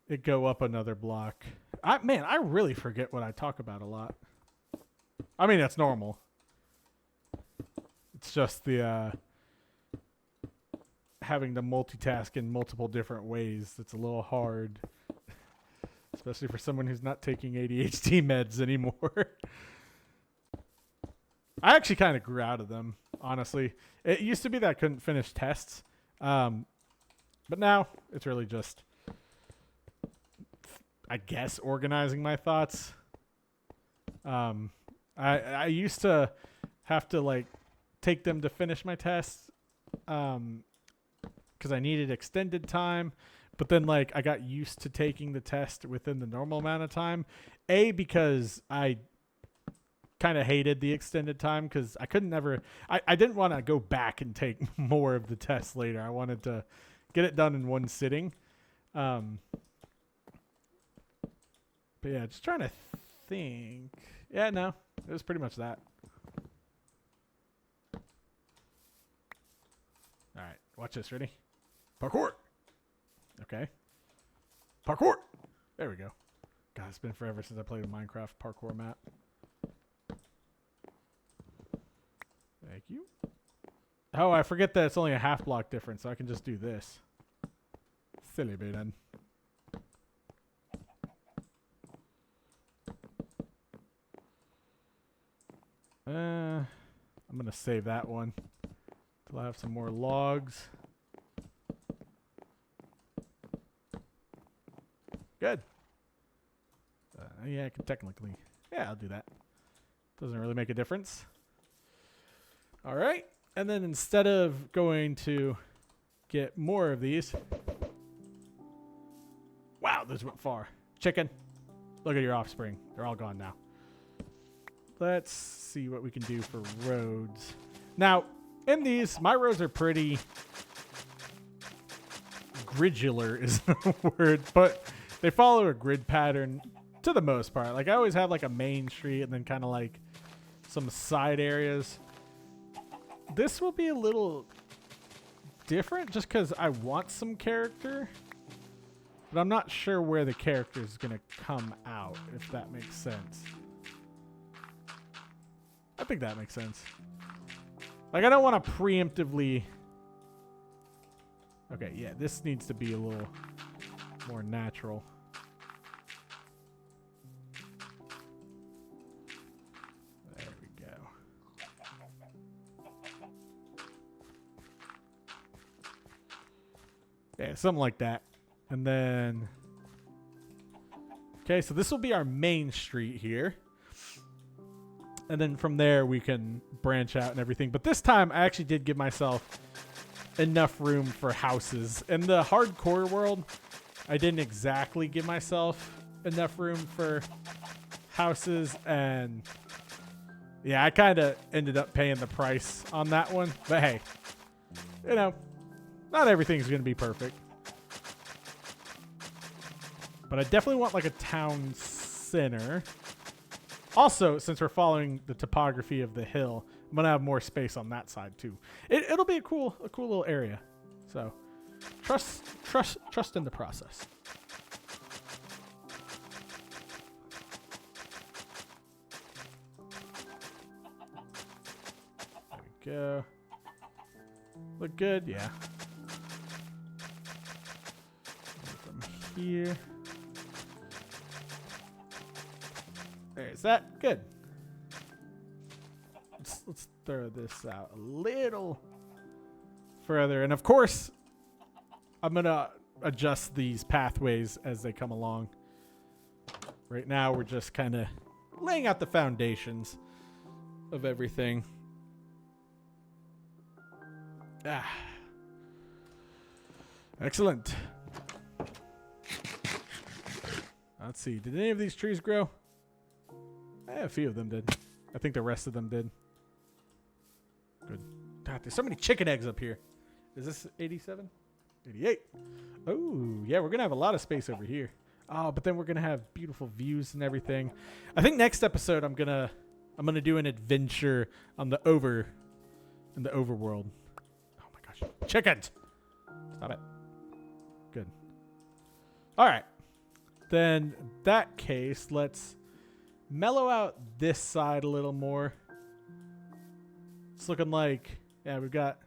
it go up another block. I really forget what I talk about a lot. I mean, that's normal. It's just the having to multitask in multiple different ways that's a little hard. Especially for someone who's not taking ADHD meds anymore. I actually kind of grew out of them, honestly. It used to be that I couldn't finish tests. But now it's really just, I guess, organizing my thoughts. I used to have to like take them to finish my tests because I needed extended time. But then like I got used to taking the test within the normal amount of time. Because I kind of hated the extended time because I didn't want to go back and take more of the tests later. I wanted to get it done in one sitting. But yeah, just trying to think. Yeah, no, it was pretty much that. All right, watch this. Ready? Parkour. Okay. Parkour. There we go. God, it's been forever since I played a Minecraft parkour map. Thank you. Oh, I forget that it's only a half block difference, so I can just do this. Silly baden. I'm going to save that one till I have some more logs. Good. Yeah, I can technically. Yeah, I'll do that. Doesn't really make a difference. All right. And then instead of going to get more of these. Wow, those went far. Chicken, look at your offspring. They're all gone now. Let's see what we can do for roads. Now, in these, my roads are pretty gridular is the word, but they follow a grid pattern to the most part. Like I always have like a main street and then kind of like some side areas. This will be a little different just because I want some character, but I'm not sure where the character is going to come out, if that makes sense. I think that makes sense. Like, I don't want to preemptively... Okay, yeah, this needs to be a little more natural. There we go. Yeah, something like that. And then... Okay, so this will be our main street here. And then from there, we can branch out and everything. But this time, I actually did give myself enough room for houses. In the hardcore world, I didn't exactly give myself enough room for houses, and yeah, I kind of ended up paying the price on that one. But hey, you know, not everything's going to be perfect. But I definitely want like a town center. Also, since we're following the topography of the hill, I'm going to have more space on that side too. It'll be a cool little area. So trust in the process. There we go. Look good? Yeah. From here. There's that. Good. Let's throw this out a little further. And of course, I'm going to adjust these pathways as they come along. Right now, we're just kind of laying out the foundations of everything. Excellent. Let's see. Did any of these trees grow? A few of them did. I think the rest of them did. Good. God, there's so many chicken eggs up here. Is this 87? 88. Oh, yeah, we're going to have a lot of space over here. Oh, but then we're going to have beautiful views and everything. I think next episode I'm going to do an adventure on the overworld. Oh my gosh. Chickens. Stop it. Good. All right. Then in that case, let's mellow out this side a little more. It's looking like, yeah, we've got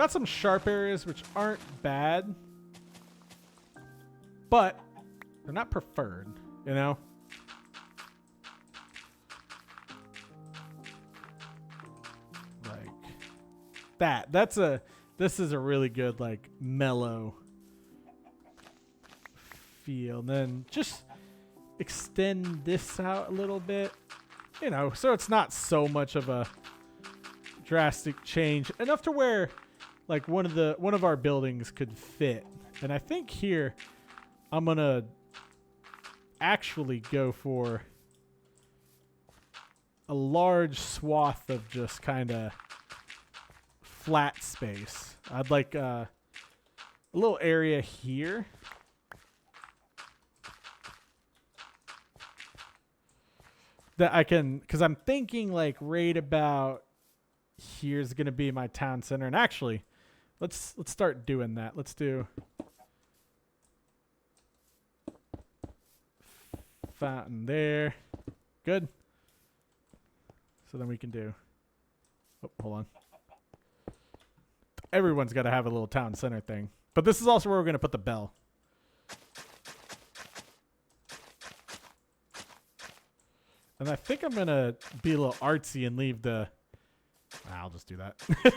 some sharp areas which aren't bad, but they're not preferred, you know? Like that. This is a really good, like, mellow feel. And then just extend this out a little bit, you know, so it's not so much of a drastic change, enough to where like one of our buildings could fit. And I think here I'm gonna actually go for a large swath of just kind of flat space. I'd like a little area here. That I can, because I'm thinking like right about here's going to be my town center. And actually, let's start doing that. Let's do fountain there. Good. So then we can do, oh, hold on. Everyone's got to have a little town center thing. But this is also where we're going to put the bell. And I think I'm going to be a little artsy and leave the... I'll just do that. There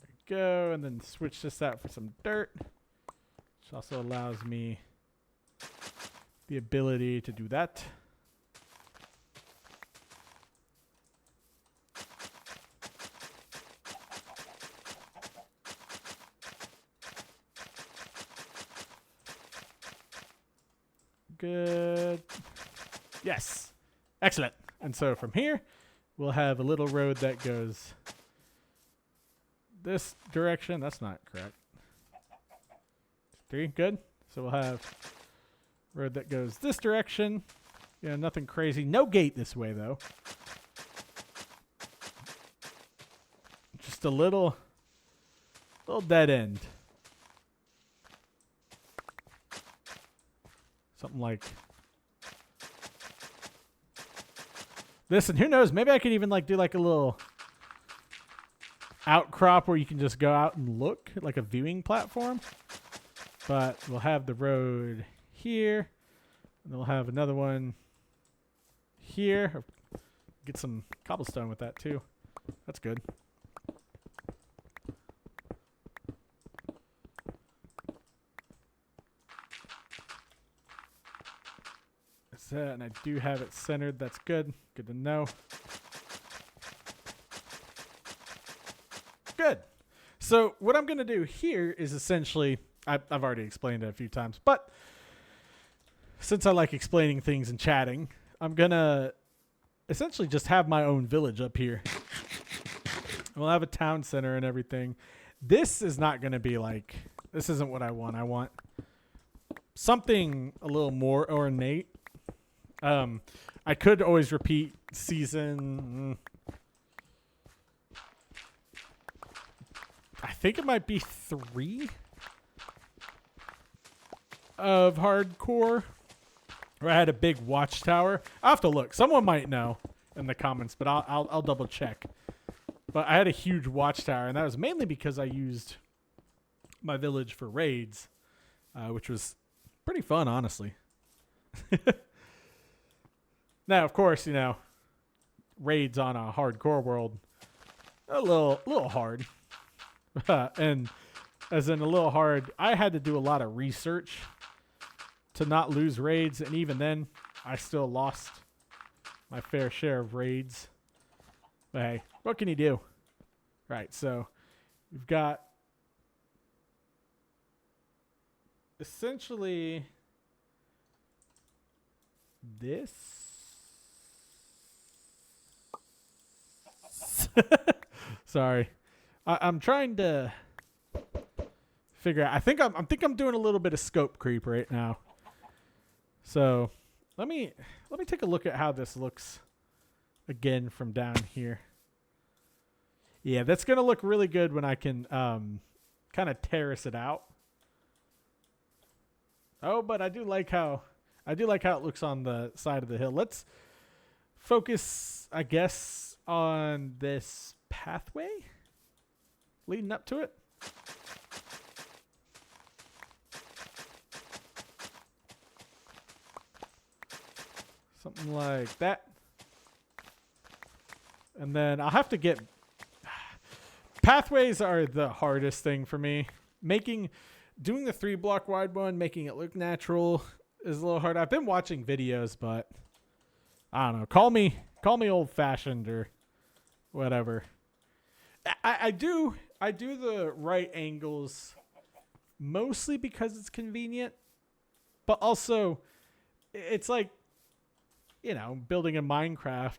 we go. And then switch this out for some dirt. Which also allows me the ability to do that. Good. Yes. Excellent. And so from here, we'll have a little road that goes this direction. That's not correct. 3. Good. So we'll have a road that goes this direction. Yeah, nothing crazy. No gate this way, though. Just a little dead end. Something like this, and who knows, maybe I could even like do like a little outcrop where you can just go out and look, like a viewing platform. But we'll have the road here, and then we'll have another one here. Get some cobblestone with that too. That's good. And I do have it centered. That's good. Good to know. Good. So what I'm going to do here is essentially, I've already explained it a few times, but since I like explaining things and chatting, I'm going to essentially just have my own village up here. We'll have a town center and everything. This is not going to be like, this isn't what I want. I want something a little more ornate. I could always repeat season. I think it might be 3 of hardcore. Where I had a big watchtower. I have to look. Someone might know in the comments, but I'll double check. But I had a huge watchtower, and that was mainly because I used my village for raids, which was pretty fun, honestly. Now, of course, you know, raids on a hardcore world, a little hard. And as in a little hard, I had to do a lot of research to not lose raids, and even then, I still lost my fair share of raids. But hey, what can you do? Right, so we've got essentially this. Sorry. I'm trying to figure out. I think I'm doing a little bit of scope creep right now. So let me take a look at how this looks again from down here. Yeah, that's gonna look really good when I can kind of terrace it out. Oh, but I do like how it looks on the side of the hill. Let's focus, I guess, on this pathway leading up to it. Something like that. And then I'll have to get... Pathways are the hardest thing for me. Doing the 3-block wide one, making it look natural is a little hard. I've been watching videos, but I don't know. Call me old-fashioned or whatever. I do the right angles mostly because it's convenient, but also it's like, you know, building in Minecraft.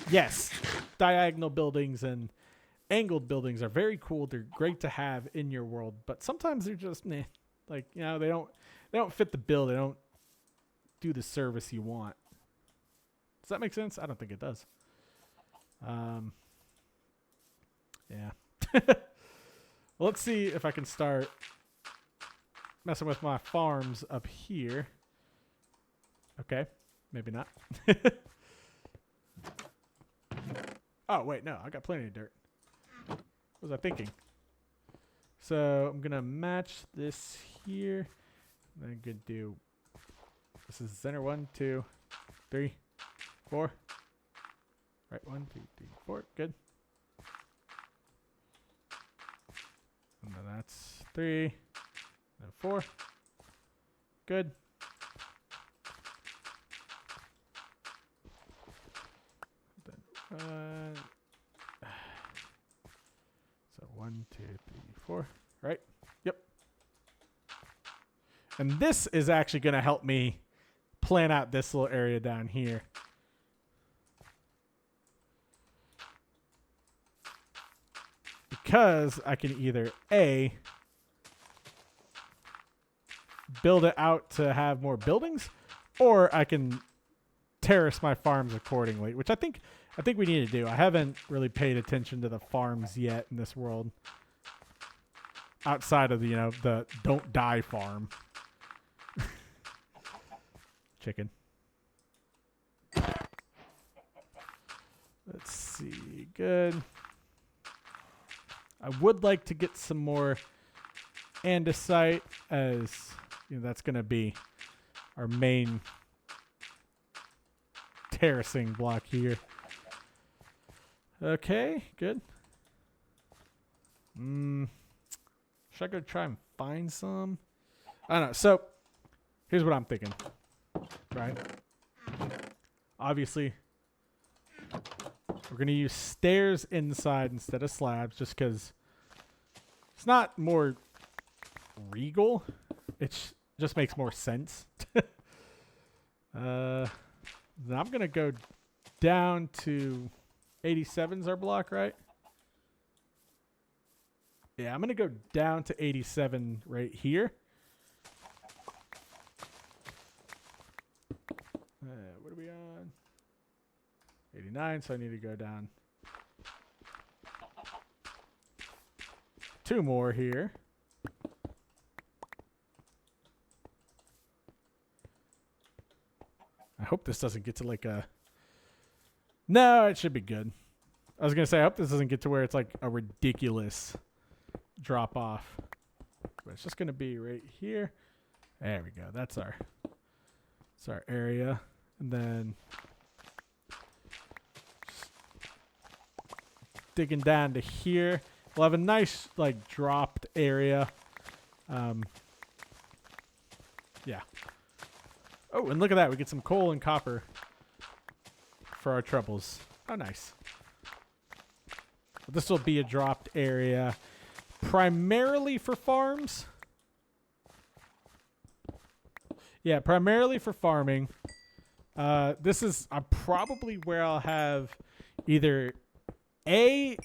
Yes, diagonal buildings and angled buildings are very cool. They're great to have in your world, but sometimes they're just meh. Like, you know, they don't fit the bill. They don't do the service you want. Does that make sense? I don't think it does. Yeah. Well, let's see if I can start messing with my farms up here. Okay, maybe not. Oh, wait, no, I got plenty of dirt. What was I thinking? So I'm going to match this here. And I'm going to do, this is center 1, 2, 3, 4. Right, 1, 2, 3, 4. Good. And then that's 3, and 4. Good. Then, so 1, 2, 3, 4. Right? Yep. And this is actually going to help me plan out this little area down here. Because I can either A, build it out to have more buildings, or I can terrace my farms accordingly, which I think we need to do. I haven't really paid attention to the farms yet in this world. Outside of the, you know, the don't die farm. Chicken. Let's see. Good. I would like to get some more andesite, as you know, that's going to be our main terracing block here. Okay, good. Should I go try and find some? I don't know. So here's what I'm thinking. Right? Obviously, we're going to use stairs inside instead of slabs just because It's not more regal. It just makes more sense. Then I'm going to go down to 87's our block, right? Yeah, I'm going to go down to 87 right here. What are we on? 89, so I need to go down 2 more here. I hope this doesn't get to like a... No, it should be good. I was going to say, I hope this doesn't get to where it's like a ridiculous drop off. But it's just going to be right here. There we go. That's our area. And then just digging down to here. We'll have a nice like dropped area. Yeah. Oh, and look at that. We get some coal and copper for our troubles. Oh, nice. This will be a dropped area primarily for farms. Yeah, primarily for farming. This is probably where I'll have either A,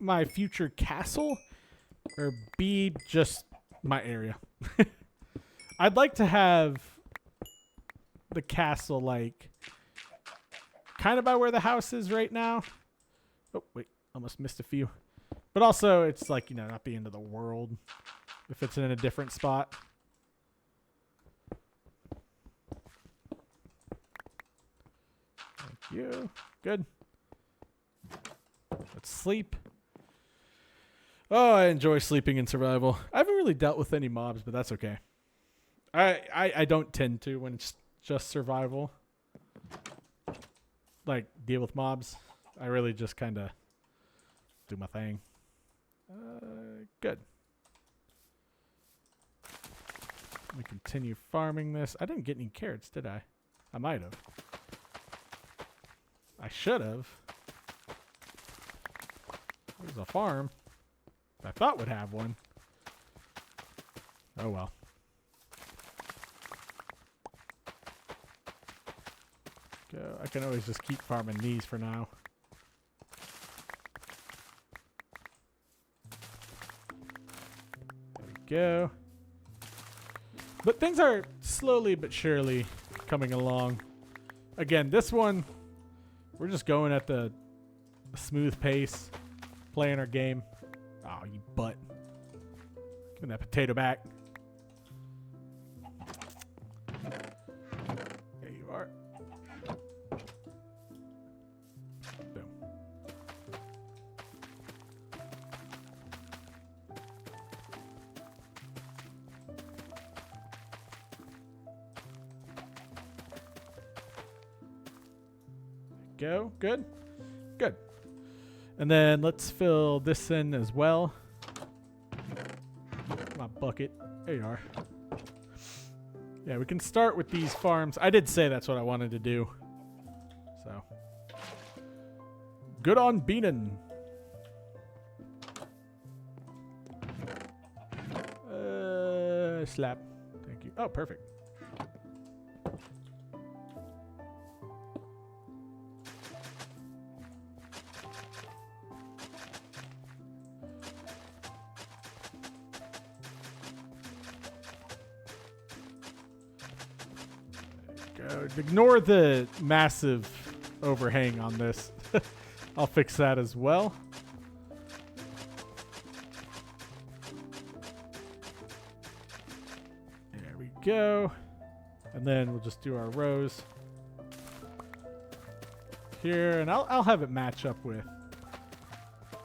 my future castle, or B, just my area. I'd like to have the castle like kind of by where the house is right now. Oh, wait, almost missed a few. But also it's like, you know, not the end of the world if it's in a different spot. Thank you. Good. Let's sleep. Oh, I enjoy sleeping in survival. I haven't really dealt with any mobs, but that's okay. I don't tend to when it's just survival. Like, deal with mobs. I really just kind of do my thing. Good. Let me continue farming this. I didn't get any carrots, did I? I might have. I should have. There's a farm. I thought would have one. Oh well. Go. I can always just keep farming these for now. There we go. But things are slowly but surely coming along. Again, this one, we're just going at the smooth pace, playing our game. Oh, you butt. Give me that potato back. There you are. Boom. Go. Good. Good. And then let's fill this in as well. My bucket. There you are. Yeah, we can start with these farms. I did say that's what I wanted to do. So. Good on Beanin. Slap. Thank you. Oh, perfect. Ignore the massive overhang on this. I'll fix that as well. There we go. And then we'll just do our rows here. And I'll have it match up with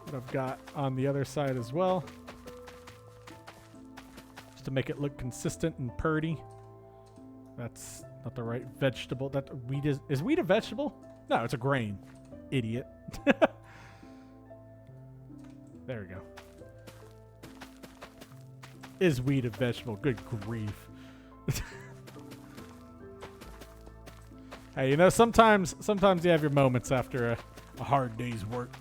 what I've got on the other side as well. Just to make it look consistent and purty. That's not the right vegetable. That wheat is wheat a vegetable? No, it's a grain. Idiot. There we go. Is wheat a vegetable? Good grief. Hey, you know, sometimes you have your moments after a hard day's work.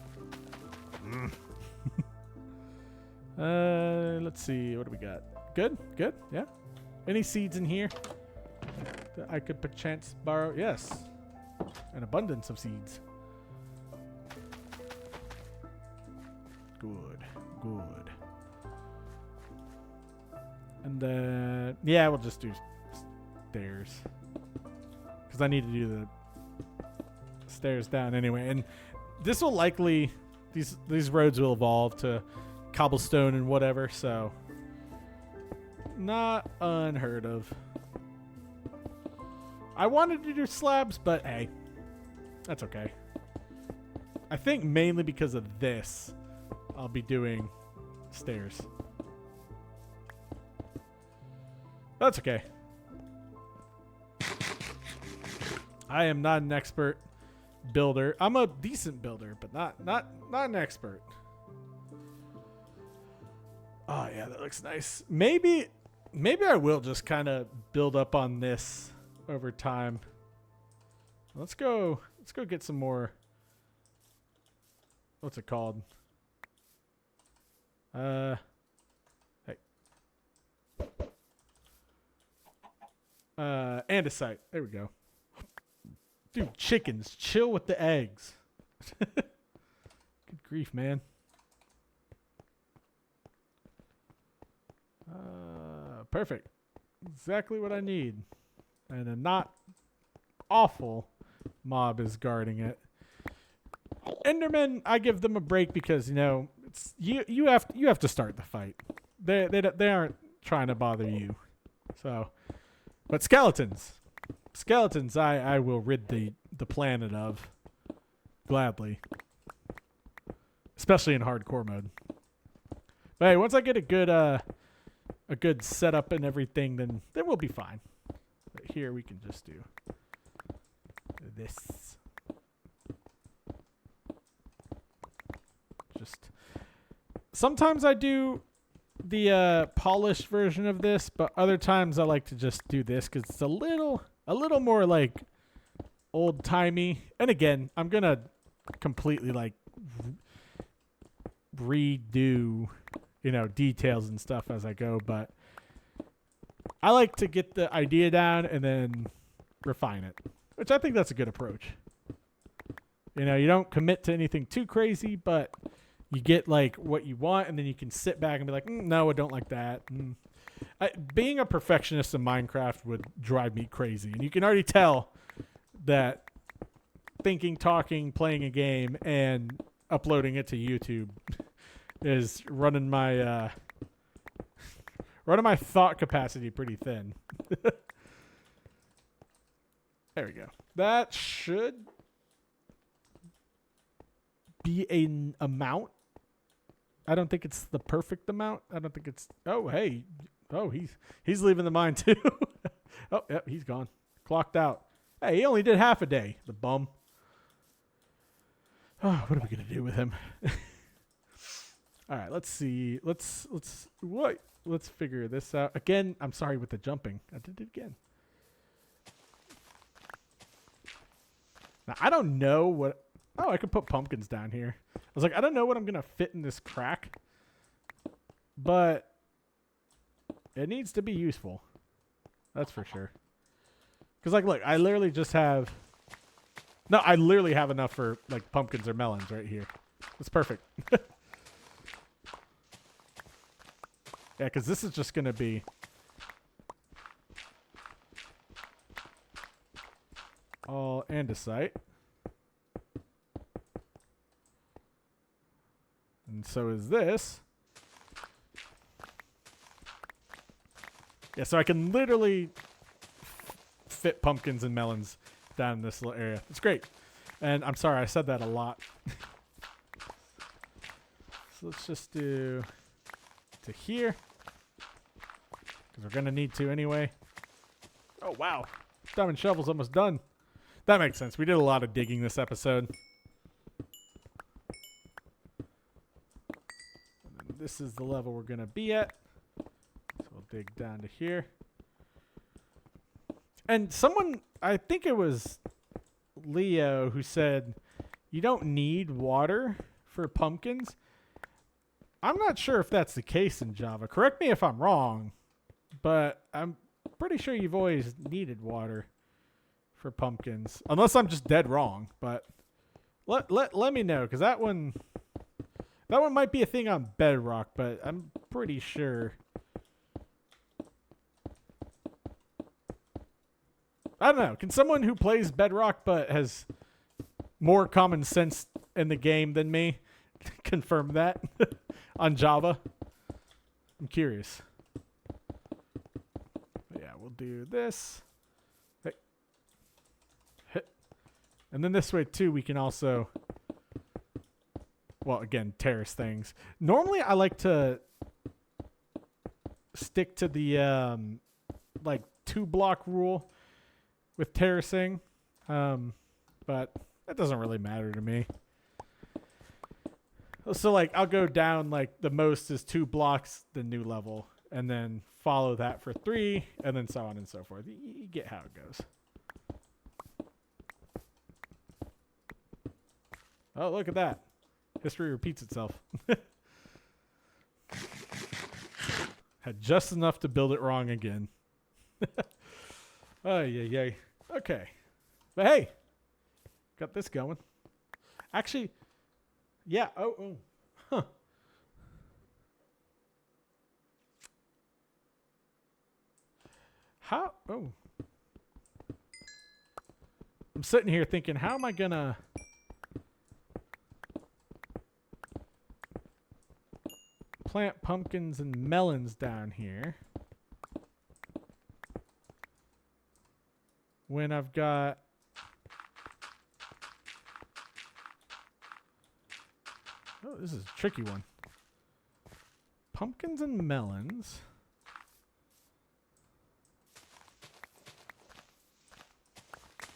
Let's see. What do we got? Good? Good? Yeah? Any seeds in here that I could perchance borrow? Yes. An abundance of seeds. Good. Good. And then, yeah, we'll just do stairs. Because I need to do the stairs down anyway. And this will likely, these roads will evolve to cobblestone and whatever, so not unheard of. I wanted to do slabs, but hey, that's okay. I think mainly because of this, I'll be doing stairs. That's okay. I am not an expert builder. I'm a decent builder, but not an expert. Oh yeah, that looks nice. Maybe I will just kind of build up on this over time. Let's go get some more. What's it called? Hey. Andesite. There we go. Dude, chickens, chill with the eggs. Good grief, man. Perfect. Exactly what I need. And a not awful mob is guarding it. Endermen, I give them a break because, you know, it's you have to start the fight. They aren't trying to bother you. So, but skeletons, I will rid the planet of gladly, especially in hardcore mode. But hey, once I get a good setup and everything, then we'll be fine. But here we can just do this. Just sometimes I do the polished version of this, but other times I like to just do this because it's a little more like old timey. And again, I'm gonna completely like redo, you know, details and stuff as I go, but I like to get the idea down and then refine it, which I think that's a good approach. You know, you don't commit to anything too crazy, but you get like what you want, and then you can sit back and be like, no, I don't like that. Being a perfectionist in Minecraft would drive me crazy, and you can already tell that thinking, talking, playing a game, and uploading it to YouTube is running my thought capacity pretty thin. There we go. That should be an amount. I don't think it's the perfect amount. I don't think it's. Oh, hey. Oh, he's leaving the mine too. Oh, yep, he's gone. Clocked out. Hey, he only did half a day. The bum. Oh, what are we gonna do with him? All right, let's see. Let's figure this out. Again, I'm sorry with the jumping. I did it again. Now, I don't know what... Oh, I could put pumpkins down here. I was like, I don't know what I'm going to fit in this crack. But it needs to be useful. That's for sure. Because, like, look, I literally just have... No, I literally have enough for, like, pumpkins or melons right here. That's perfect. Yeah, because this is just going to be... all andesite. And so is this. Yeah, so I can literally fit pumpkins and melons down in this little area. It's great. And I'm sorry, I said that a lot. So let's just do to here. Because we're going to need to anyway. Oh, wow. Diamond shovel's almost done. That makes sense. We did a lot of digging this episode. And this is the level we're going to be at. So we'll dig down to here. And someone, I think it was Leo, who said, you don't need water for pumpkins. I'm not sure if that's the case in Java. Correct me if I'm wrong, but I'm pretty sure you've always needed water for pumpkins, unless I'm just dead wrong. But let me know, because that one might be a thing on Bedrock, but I'm pretty sure. I don't know. Can someone who plays Bedrock but has more common sense in the game than me confirm that on Java? I'm curious. But yeah, we'll do this. Hey. And then this way too, we can also, well, again, terrace things. Normally, I like to stick to the like 2-block rule with terracing, but that doesn't really matter to me. So like I'll go down, like the most is 2 blocks, the new level, and then follow that for 3, and then so on and so forth. You get how it goes. Oh, look at that. History repeats itself. Had just enough to build it wrong again. Oh, yeah. Okay. But hey, got this going. Actually, yeah. Oh. Huh. How? Oh. I'm sitting here thinking, how am I gonna plant pumpkins and melons down here when I've got oh, this is a tricky one. Pumpkins and melons.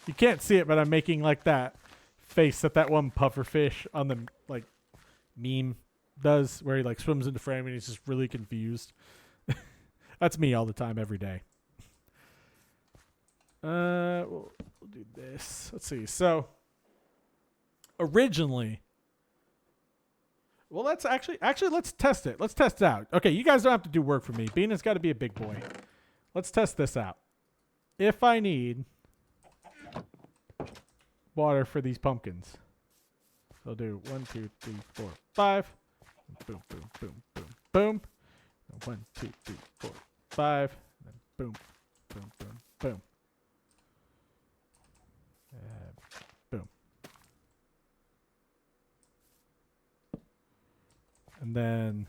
You can't see it, but I'm making like that face that one pufferfish on the like meme does, where he like swims into frame and he's just really confused. That's me all the time, every day. We'll do this. Let's see. So originally, well, let's actually let's test it. Let's test it out. Okay, you guys don't have to do work for me. Bean has got to be a big boy. Let's test this out. If I need water for these pumpkins, I'll do 1, 2, 3, 4, 5. Boom, boom, boom, boom, boom. 1, 2, 3, 4, 5. And then boom, boom, boom, boom. Boom. And then,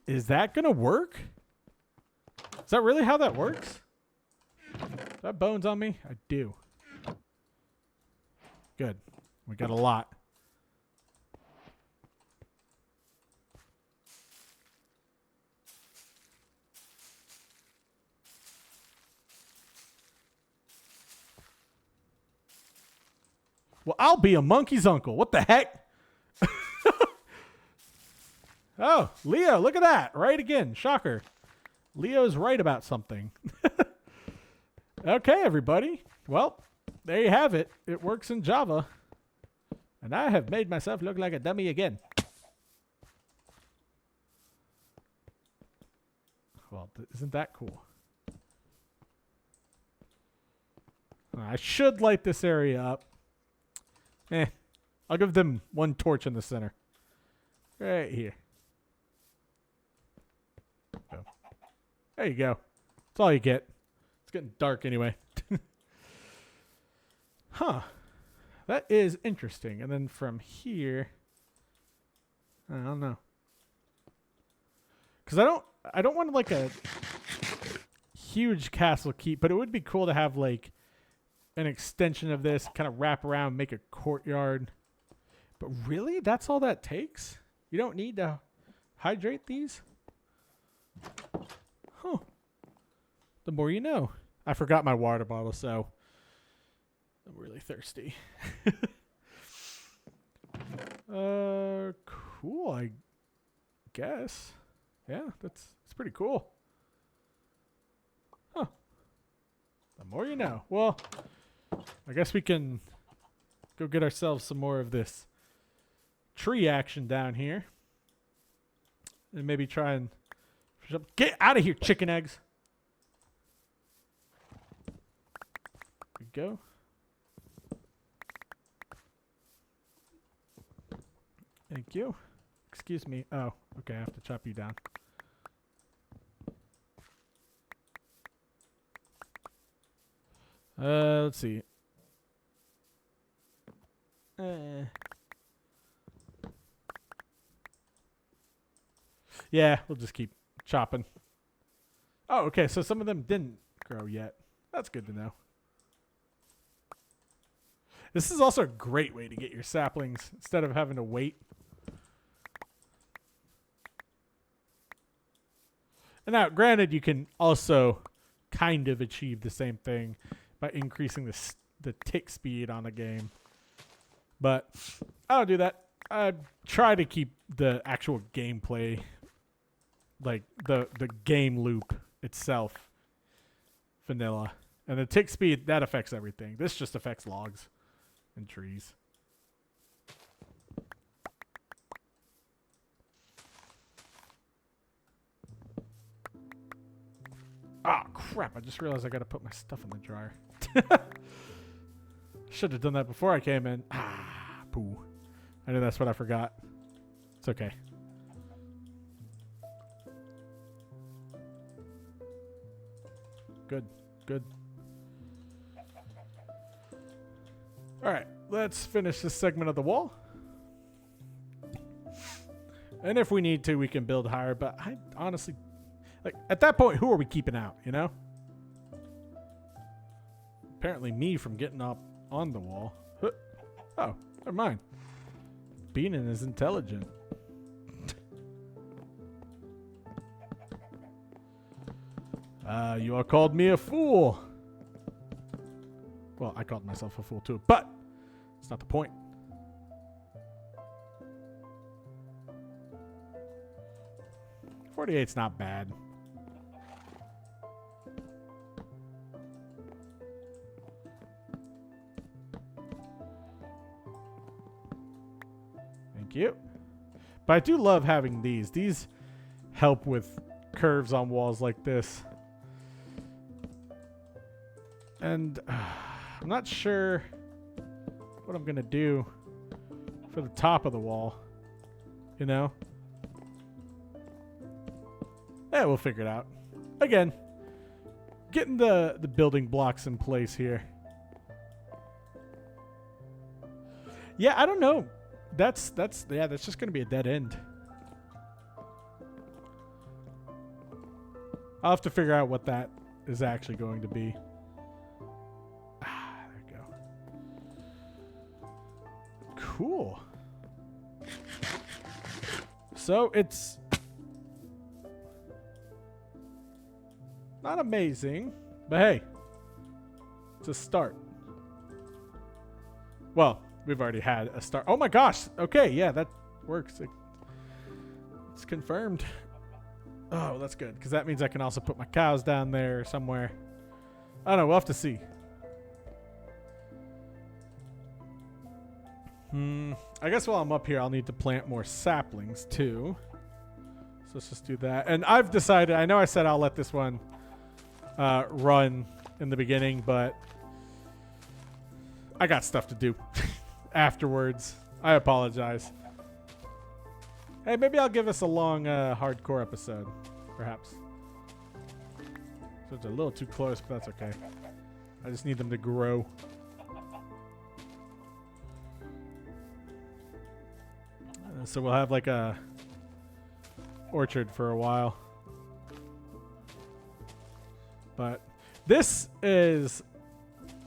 is that gonna work? Is that really how that works? Does that have bones on me? I do. Good. We got a lot. Well, I'll be a monkey's uncle. What the heck? Oh, Leo, look at that. Right again. Shocker. Leo's right about something. Okay, everybody. Well, there you have it. It works in Java. And I have made myself look like a dummy again. Well, isn't that cool? I should light this area up. I'll give them one torch in the center. Right here. Boom. There you go. That's all you get. It's getting dark anyway. Huh. That is interesting. And then from here, I don't know. Because I don't want like a huge castle keep, but it would be cool to have like an extension of this, kind of wrap around, make a courtyard. But really, that's all that takes? You don't need to hydrate these? Huh. The more you know. I forgot my water bottle, so I'm really thirsty. Cool, I guess. Yeah, that's pretty cool. Huh. The more you know. Well, I guess we can go get ourselves some more of this tree action down here. And maybe try and... Get out of here, chicken eggs. There we go. Thank you. Excuse me. Oh, okay. I have to chop you down. Let's see. Yeah, we'll just keep chopping. Oh, okay. So some of them didn't grow yet. That's good to know. This is also a great way to get your saplings instead of having to wait. And now, granted, you can also kind of achieve the same thing by increasing the tick speed on a game. But I don't do that. I try to keep the actual gameplay, like the game loop itself, vanilla. And the tick speed, that affects everything. This just affects logs and trees. Ah, crap. I just realized I got to put my stuff in the dryer. Should have done that before I came in. Ah, poo. I know that's what I forgot. It's okay. Good. Good. All right. Let's finish this segment of the wall. And if we need to, we can build higher. But I honestly... Like, at that point, who are we keeping out, you know? Apparently me from getting up on the wall. Oh, never mind. Beanin is intelligent. You all called me a fool. Well, I called myself a fool too, but it's not the point. .48's not bad. Thank you. But I do love having these. These help with curves on walls like this. And I'm not sure what I'm going to do for the top of the wall. You know? Yeah, we'll figure it out. Again, getting the building blocks in place here. Yeah, I don't know. That's just going to be a dead end. I'll have to figure out what that is actually going to be. Ah, there we go. Cool. So it's not amazing, but hey, it's a start. Well, we've already had a start. Oh my gosh. Okay, yeah, that works. It's confirmed. Oh, that's good, because that means I can also put my cows down there somewhere. I don't know. We'll have to see. I guess while I'm up here, I'll need to plant more saplings too. So let's just do that. And I've decided, I know I said I'll let this one run in the beginning, but I got stuff to do afterwards. I apologize. Hey, maybe I'll give us a long hardcore episode, perhaps. So it's a little too close, but that's okay. I just need them to grow. So we'll have like a orchard for a while. But this is,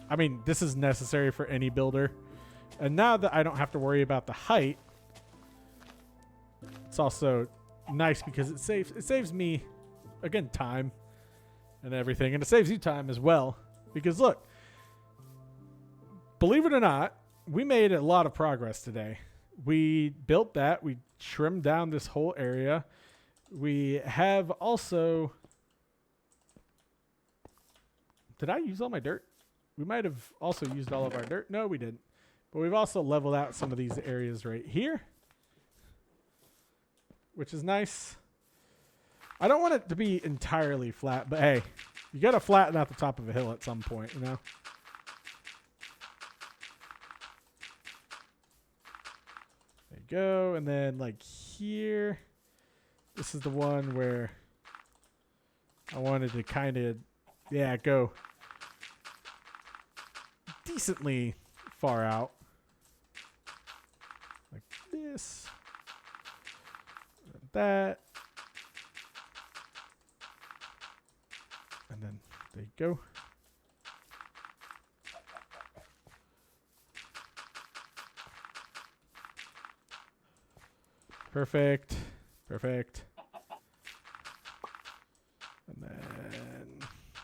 I mean, this is necessary for any builder. And now that I don't have to worry about the height, it's also nice because it saves me, again, time and everything. And it saves you time as well. Because look, believe it or not, we made a lot of progress today. We built that. We trimmed down this whole area. We have also... Did I use all my dirt? We might have also used all of our dirt. No, we didn't. But we've also leveled out some of these areas right here. which is nice. I don't want it to be entirely flat, but hey, you got to flatten out the top of a hill at some point, you know? There you go. And then like here, this is the one where I wanted to kind of, yeah, go decently far out. Like this. And that. And then there you go. Perfect. Perfect. And then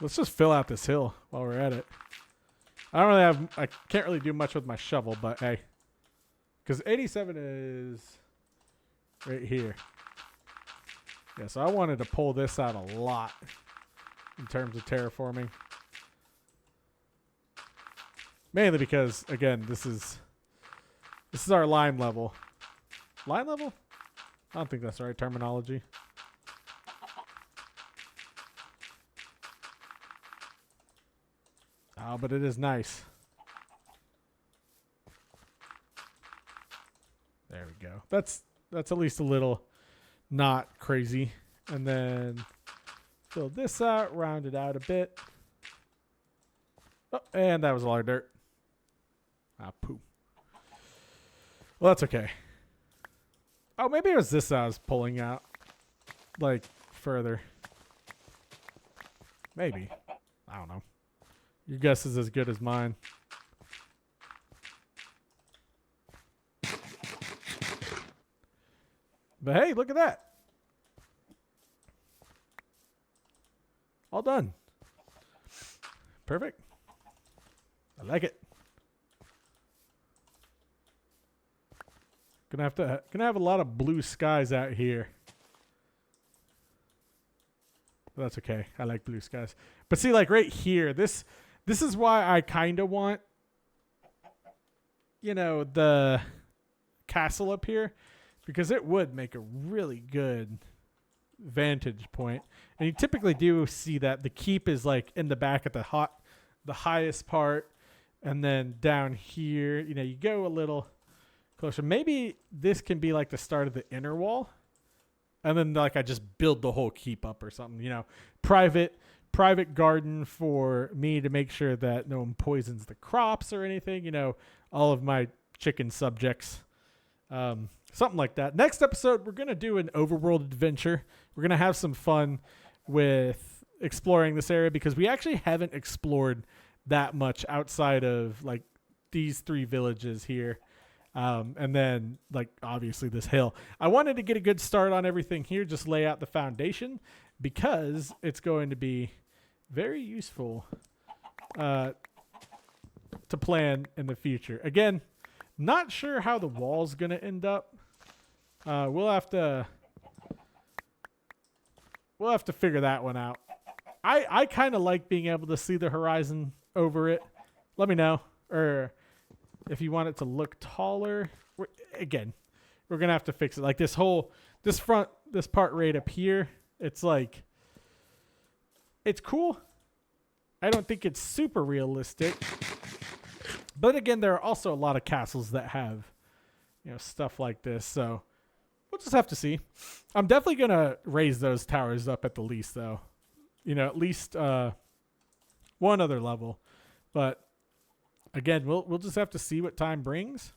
let's just fill out this hill while we're at it. I can't really do much with my shovel, but hey. Because 87 is right here. Yeah, so I wanted to pull this out a lot in terms of terraforming. Mainly because, again, this is our lime level. Lime level? I don't think that's the right terminology. Oh, but it is nice. There we go. That's at least a little not crazy. And then fill this out, round it out a bit. Oh, and that was a lot of dirt. Ah, poo. Well, that's okay. Oh, maybe it was this I was pulling out. Like, further. Maybe. I don't know. Your guess is as good as mine. But hey, look at that. All done. Perfect. I like it. Gonna have a lot of blue skies out here. But that's okay. I like blue skies. But see, like right here, this is why I kind of want, you know, the castle up here, because it would make a really good vantage point. And you typically do see that the keep is like in the back at the highest part, and then down here, you know, you go a little closer. Maybe this can be like the start of the inner wall, and then like I just build the whole keep up or something, you know, private garden for me to make sure that no one poisons the crops or anything, you know, all of my chicken subjects, something like that. Next episode, we're going to do an overworld adventure. We're going to have some fun with exploring this area because we actually haven't explored that much outside of like these 3 villages here. And then like obviously this hill. I wanted to get a good start on everything here, just lay out the foundation because it's going to be very useful to plan in the future. Again, not sure how the wall's going to end up. We'll have to figure that one out. I kind of like being able to see the horizon over it. Let me know. Or if you want it to look taller. We're going to have to fix it. Like this part right up here, it's like, it's cool. I don't think it's super realistic. But again, there are also a lot of castles that have, you know, stuff like this. So we'll just have to see. I'm definitely going to raise those towers up at the least, though. You know, at least one other level. But again, we'll just have to see what time brings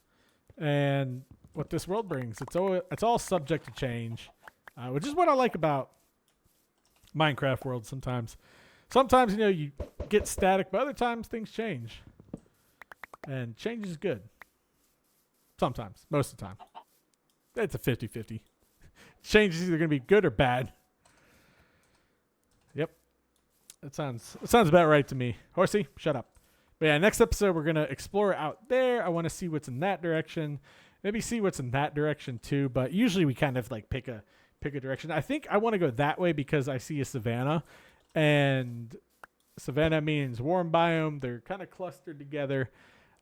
and what this world brings. It's all subject to change, which is what I like about Minecraft world sometimes. Sometimes, you know, you get static, but other times things change. And change is good. Sometimes. Most of the time. It's a 50-50. Change is either going to be good or bad. Yep. That sounds about right to me. Horsey, shut up. But yeah, next episode we're going to explore out there. I want to see what's in that direction. Maybe see what's in that direction too. But usually we kind of like pick a direction. I think I want to go that way because I see a savanna. And savanna means warm biome. They're kind of clustered together.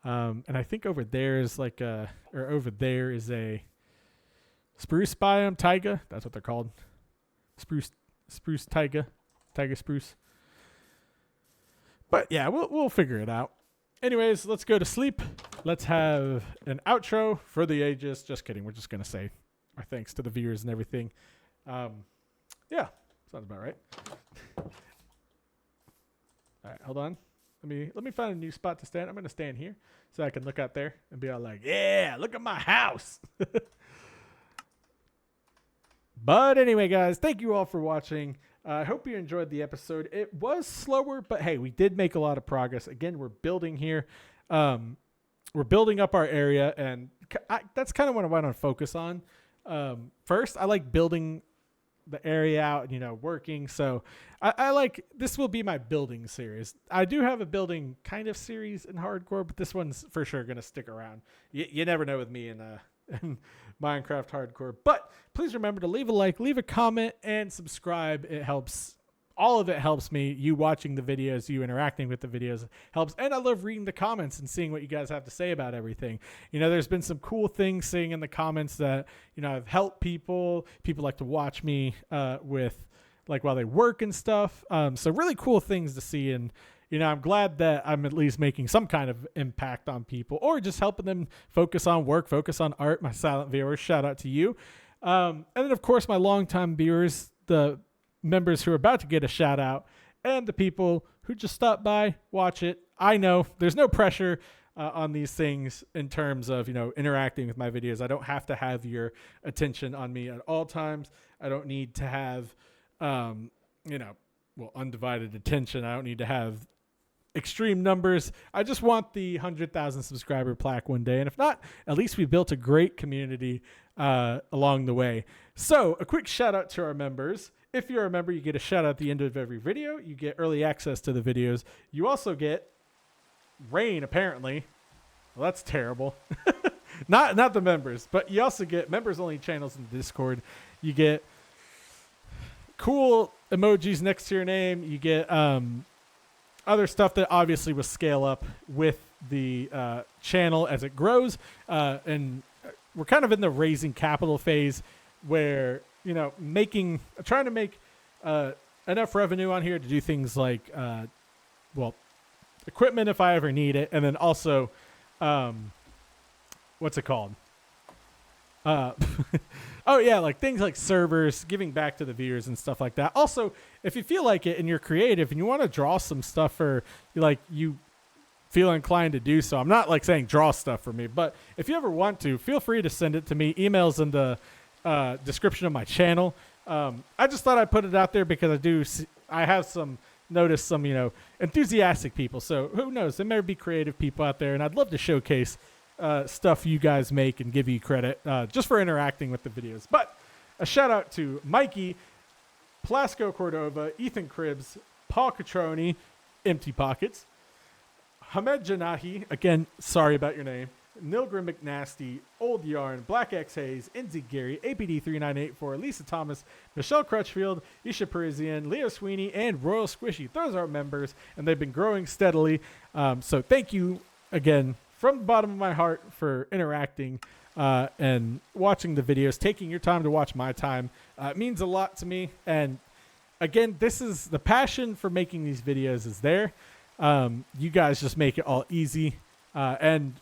And I think over there is a spruce biome, taiga. That's what they're called. Spruce taiga spruce. But yeah, we'll figure it out. Anyways, let's go to sleep. Let's have an outro for the ages. Just kidding. We're just gonna say our thanks to the viewers and everything. Yeah, sounds about right. All right, hold on. Let me find a new spot to stand. I'm gonna stand here so I can look out there and be all like, "Yeah, look at my house." But anyway, guys, thank you all for watching. I hope you enjoyed the episode. It was slower, but hey, we did make a lot of progress. Again, we're building here. We're building up our area, and that's kind of what I want to focus on. First, I like building the area out, working. So I like, this will be my building series. I do have a building kind of series in hardcore, but this one's for sure going to stick around. You never know with me in Minecraft hardcore. But please remember to leave a like, leave a comment, and subscribe. It helps. All of it helps me. You watching the videos, you interacting with the videos helps. And I love reading the comments and seeing what you guys have to say about everything. There's been some cool things seeing in the comments that, I've helped people. People like to watch me with, like, while they work and stuff. So really cool things to see. And, I'm glad that I'm at least making some kind of impact on people, or just helping them focus on work, focus on art. My silent viewers, shout out to you. And then, of course, my longtime viewers, the members who are about to get a shout out, and the people who just stop by, watch it. I know there's no pressure on these things in terms of, interacting with my videos. I don't have to have your attention on me at all times. I don't need to have, undivided attention. I don't need to have extreme numbers. I just want the 100,000 subscriber plaque one day. And if not, at least we built a great community along the way. So a quick shout out to our members. If you're a member, you get a shout out at the end of every video. You get early access to the videos. You also get rain, apparently. Well, that's terrible. Not the members, but you also get members only channels in Discord. You get cool emojis next to your name. You get other stuff that obviously will scale up with the channel as it grows. And we're kind of in the raising capital phase where, trying to make enough revenue on here to do things like, equipment if I ever need it. And then also, what's it called? Like things like servers, giving back to the viewers and stuff like that. Also, if you feel like it and you're creative and you want to draw some stuff, or you feel inclined to do so, I'm not like saying draw stuff for me, but if you ever want to, feel free to send it to me. Emails in the description of my channel. I just thought I'd put it out there because I have noticed some enthusiastic people. So who knows? There may be creative people out there, and I'd love to showcase stuff you guys make and give you credit just for interacting with the videos. But a shout out to Mikey, Plasco Cordova, Ethan Cribbs, Paul Catroni, Empty Pockets, Hamed Janahi, again, sorry about your name, Nilgrim McNasty, Old Yarn, Black X Hayes, Inzy Gary, APD3984, Lisa Thomas, Michelle Crutchfield, Isha Parisian, Leo Sweeney, and Royal Squishy. Those are our members, and they've been growing steadily. So thank you again from the bottom of my heart for interacting and watching the videos, taking your time to watch my time. It means a lot to me. And again, this is the passion for making these videos is there. You guys just make it all easy and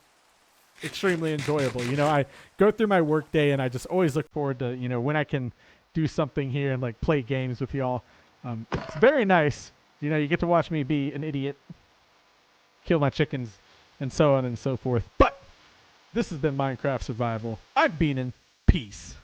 extremely enjoyable. I go through my work day and I just always look forward to, when I can do something here and like play games with y'all. It's very nice. You get to watch me be an idiot, kill my chickens, and so on and so forth. But this has been Minecraft Survival. I'm Beanin. Peace.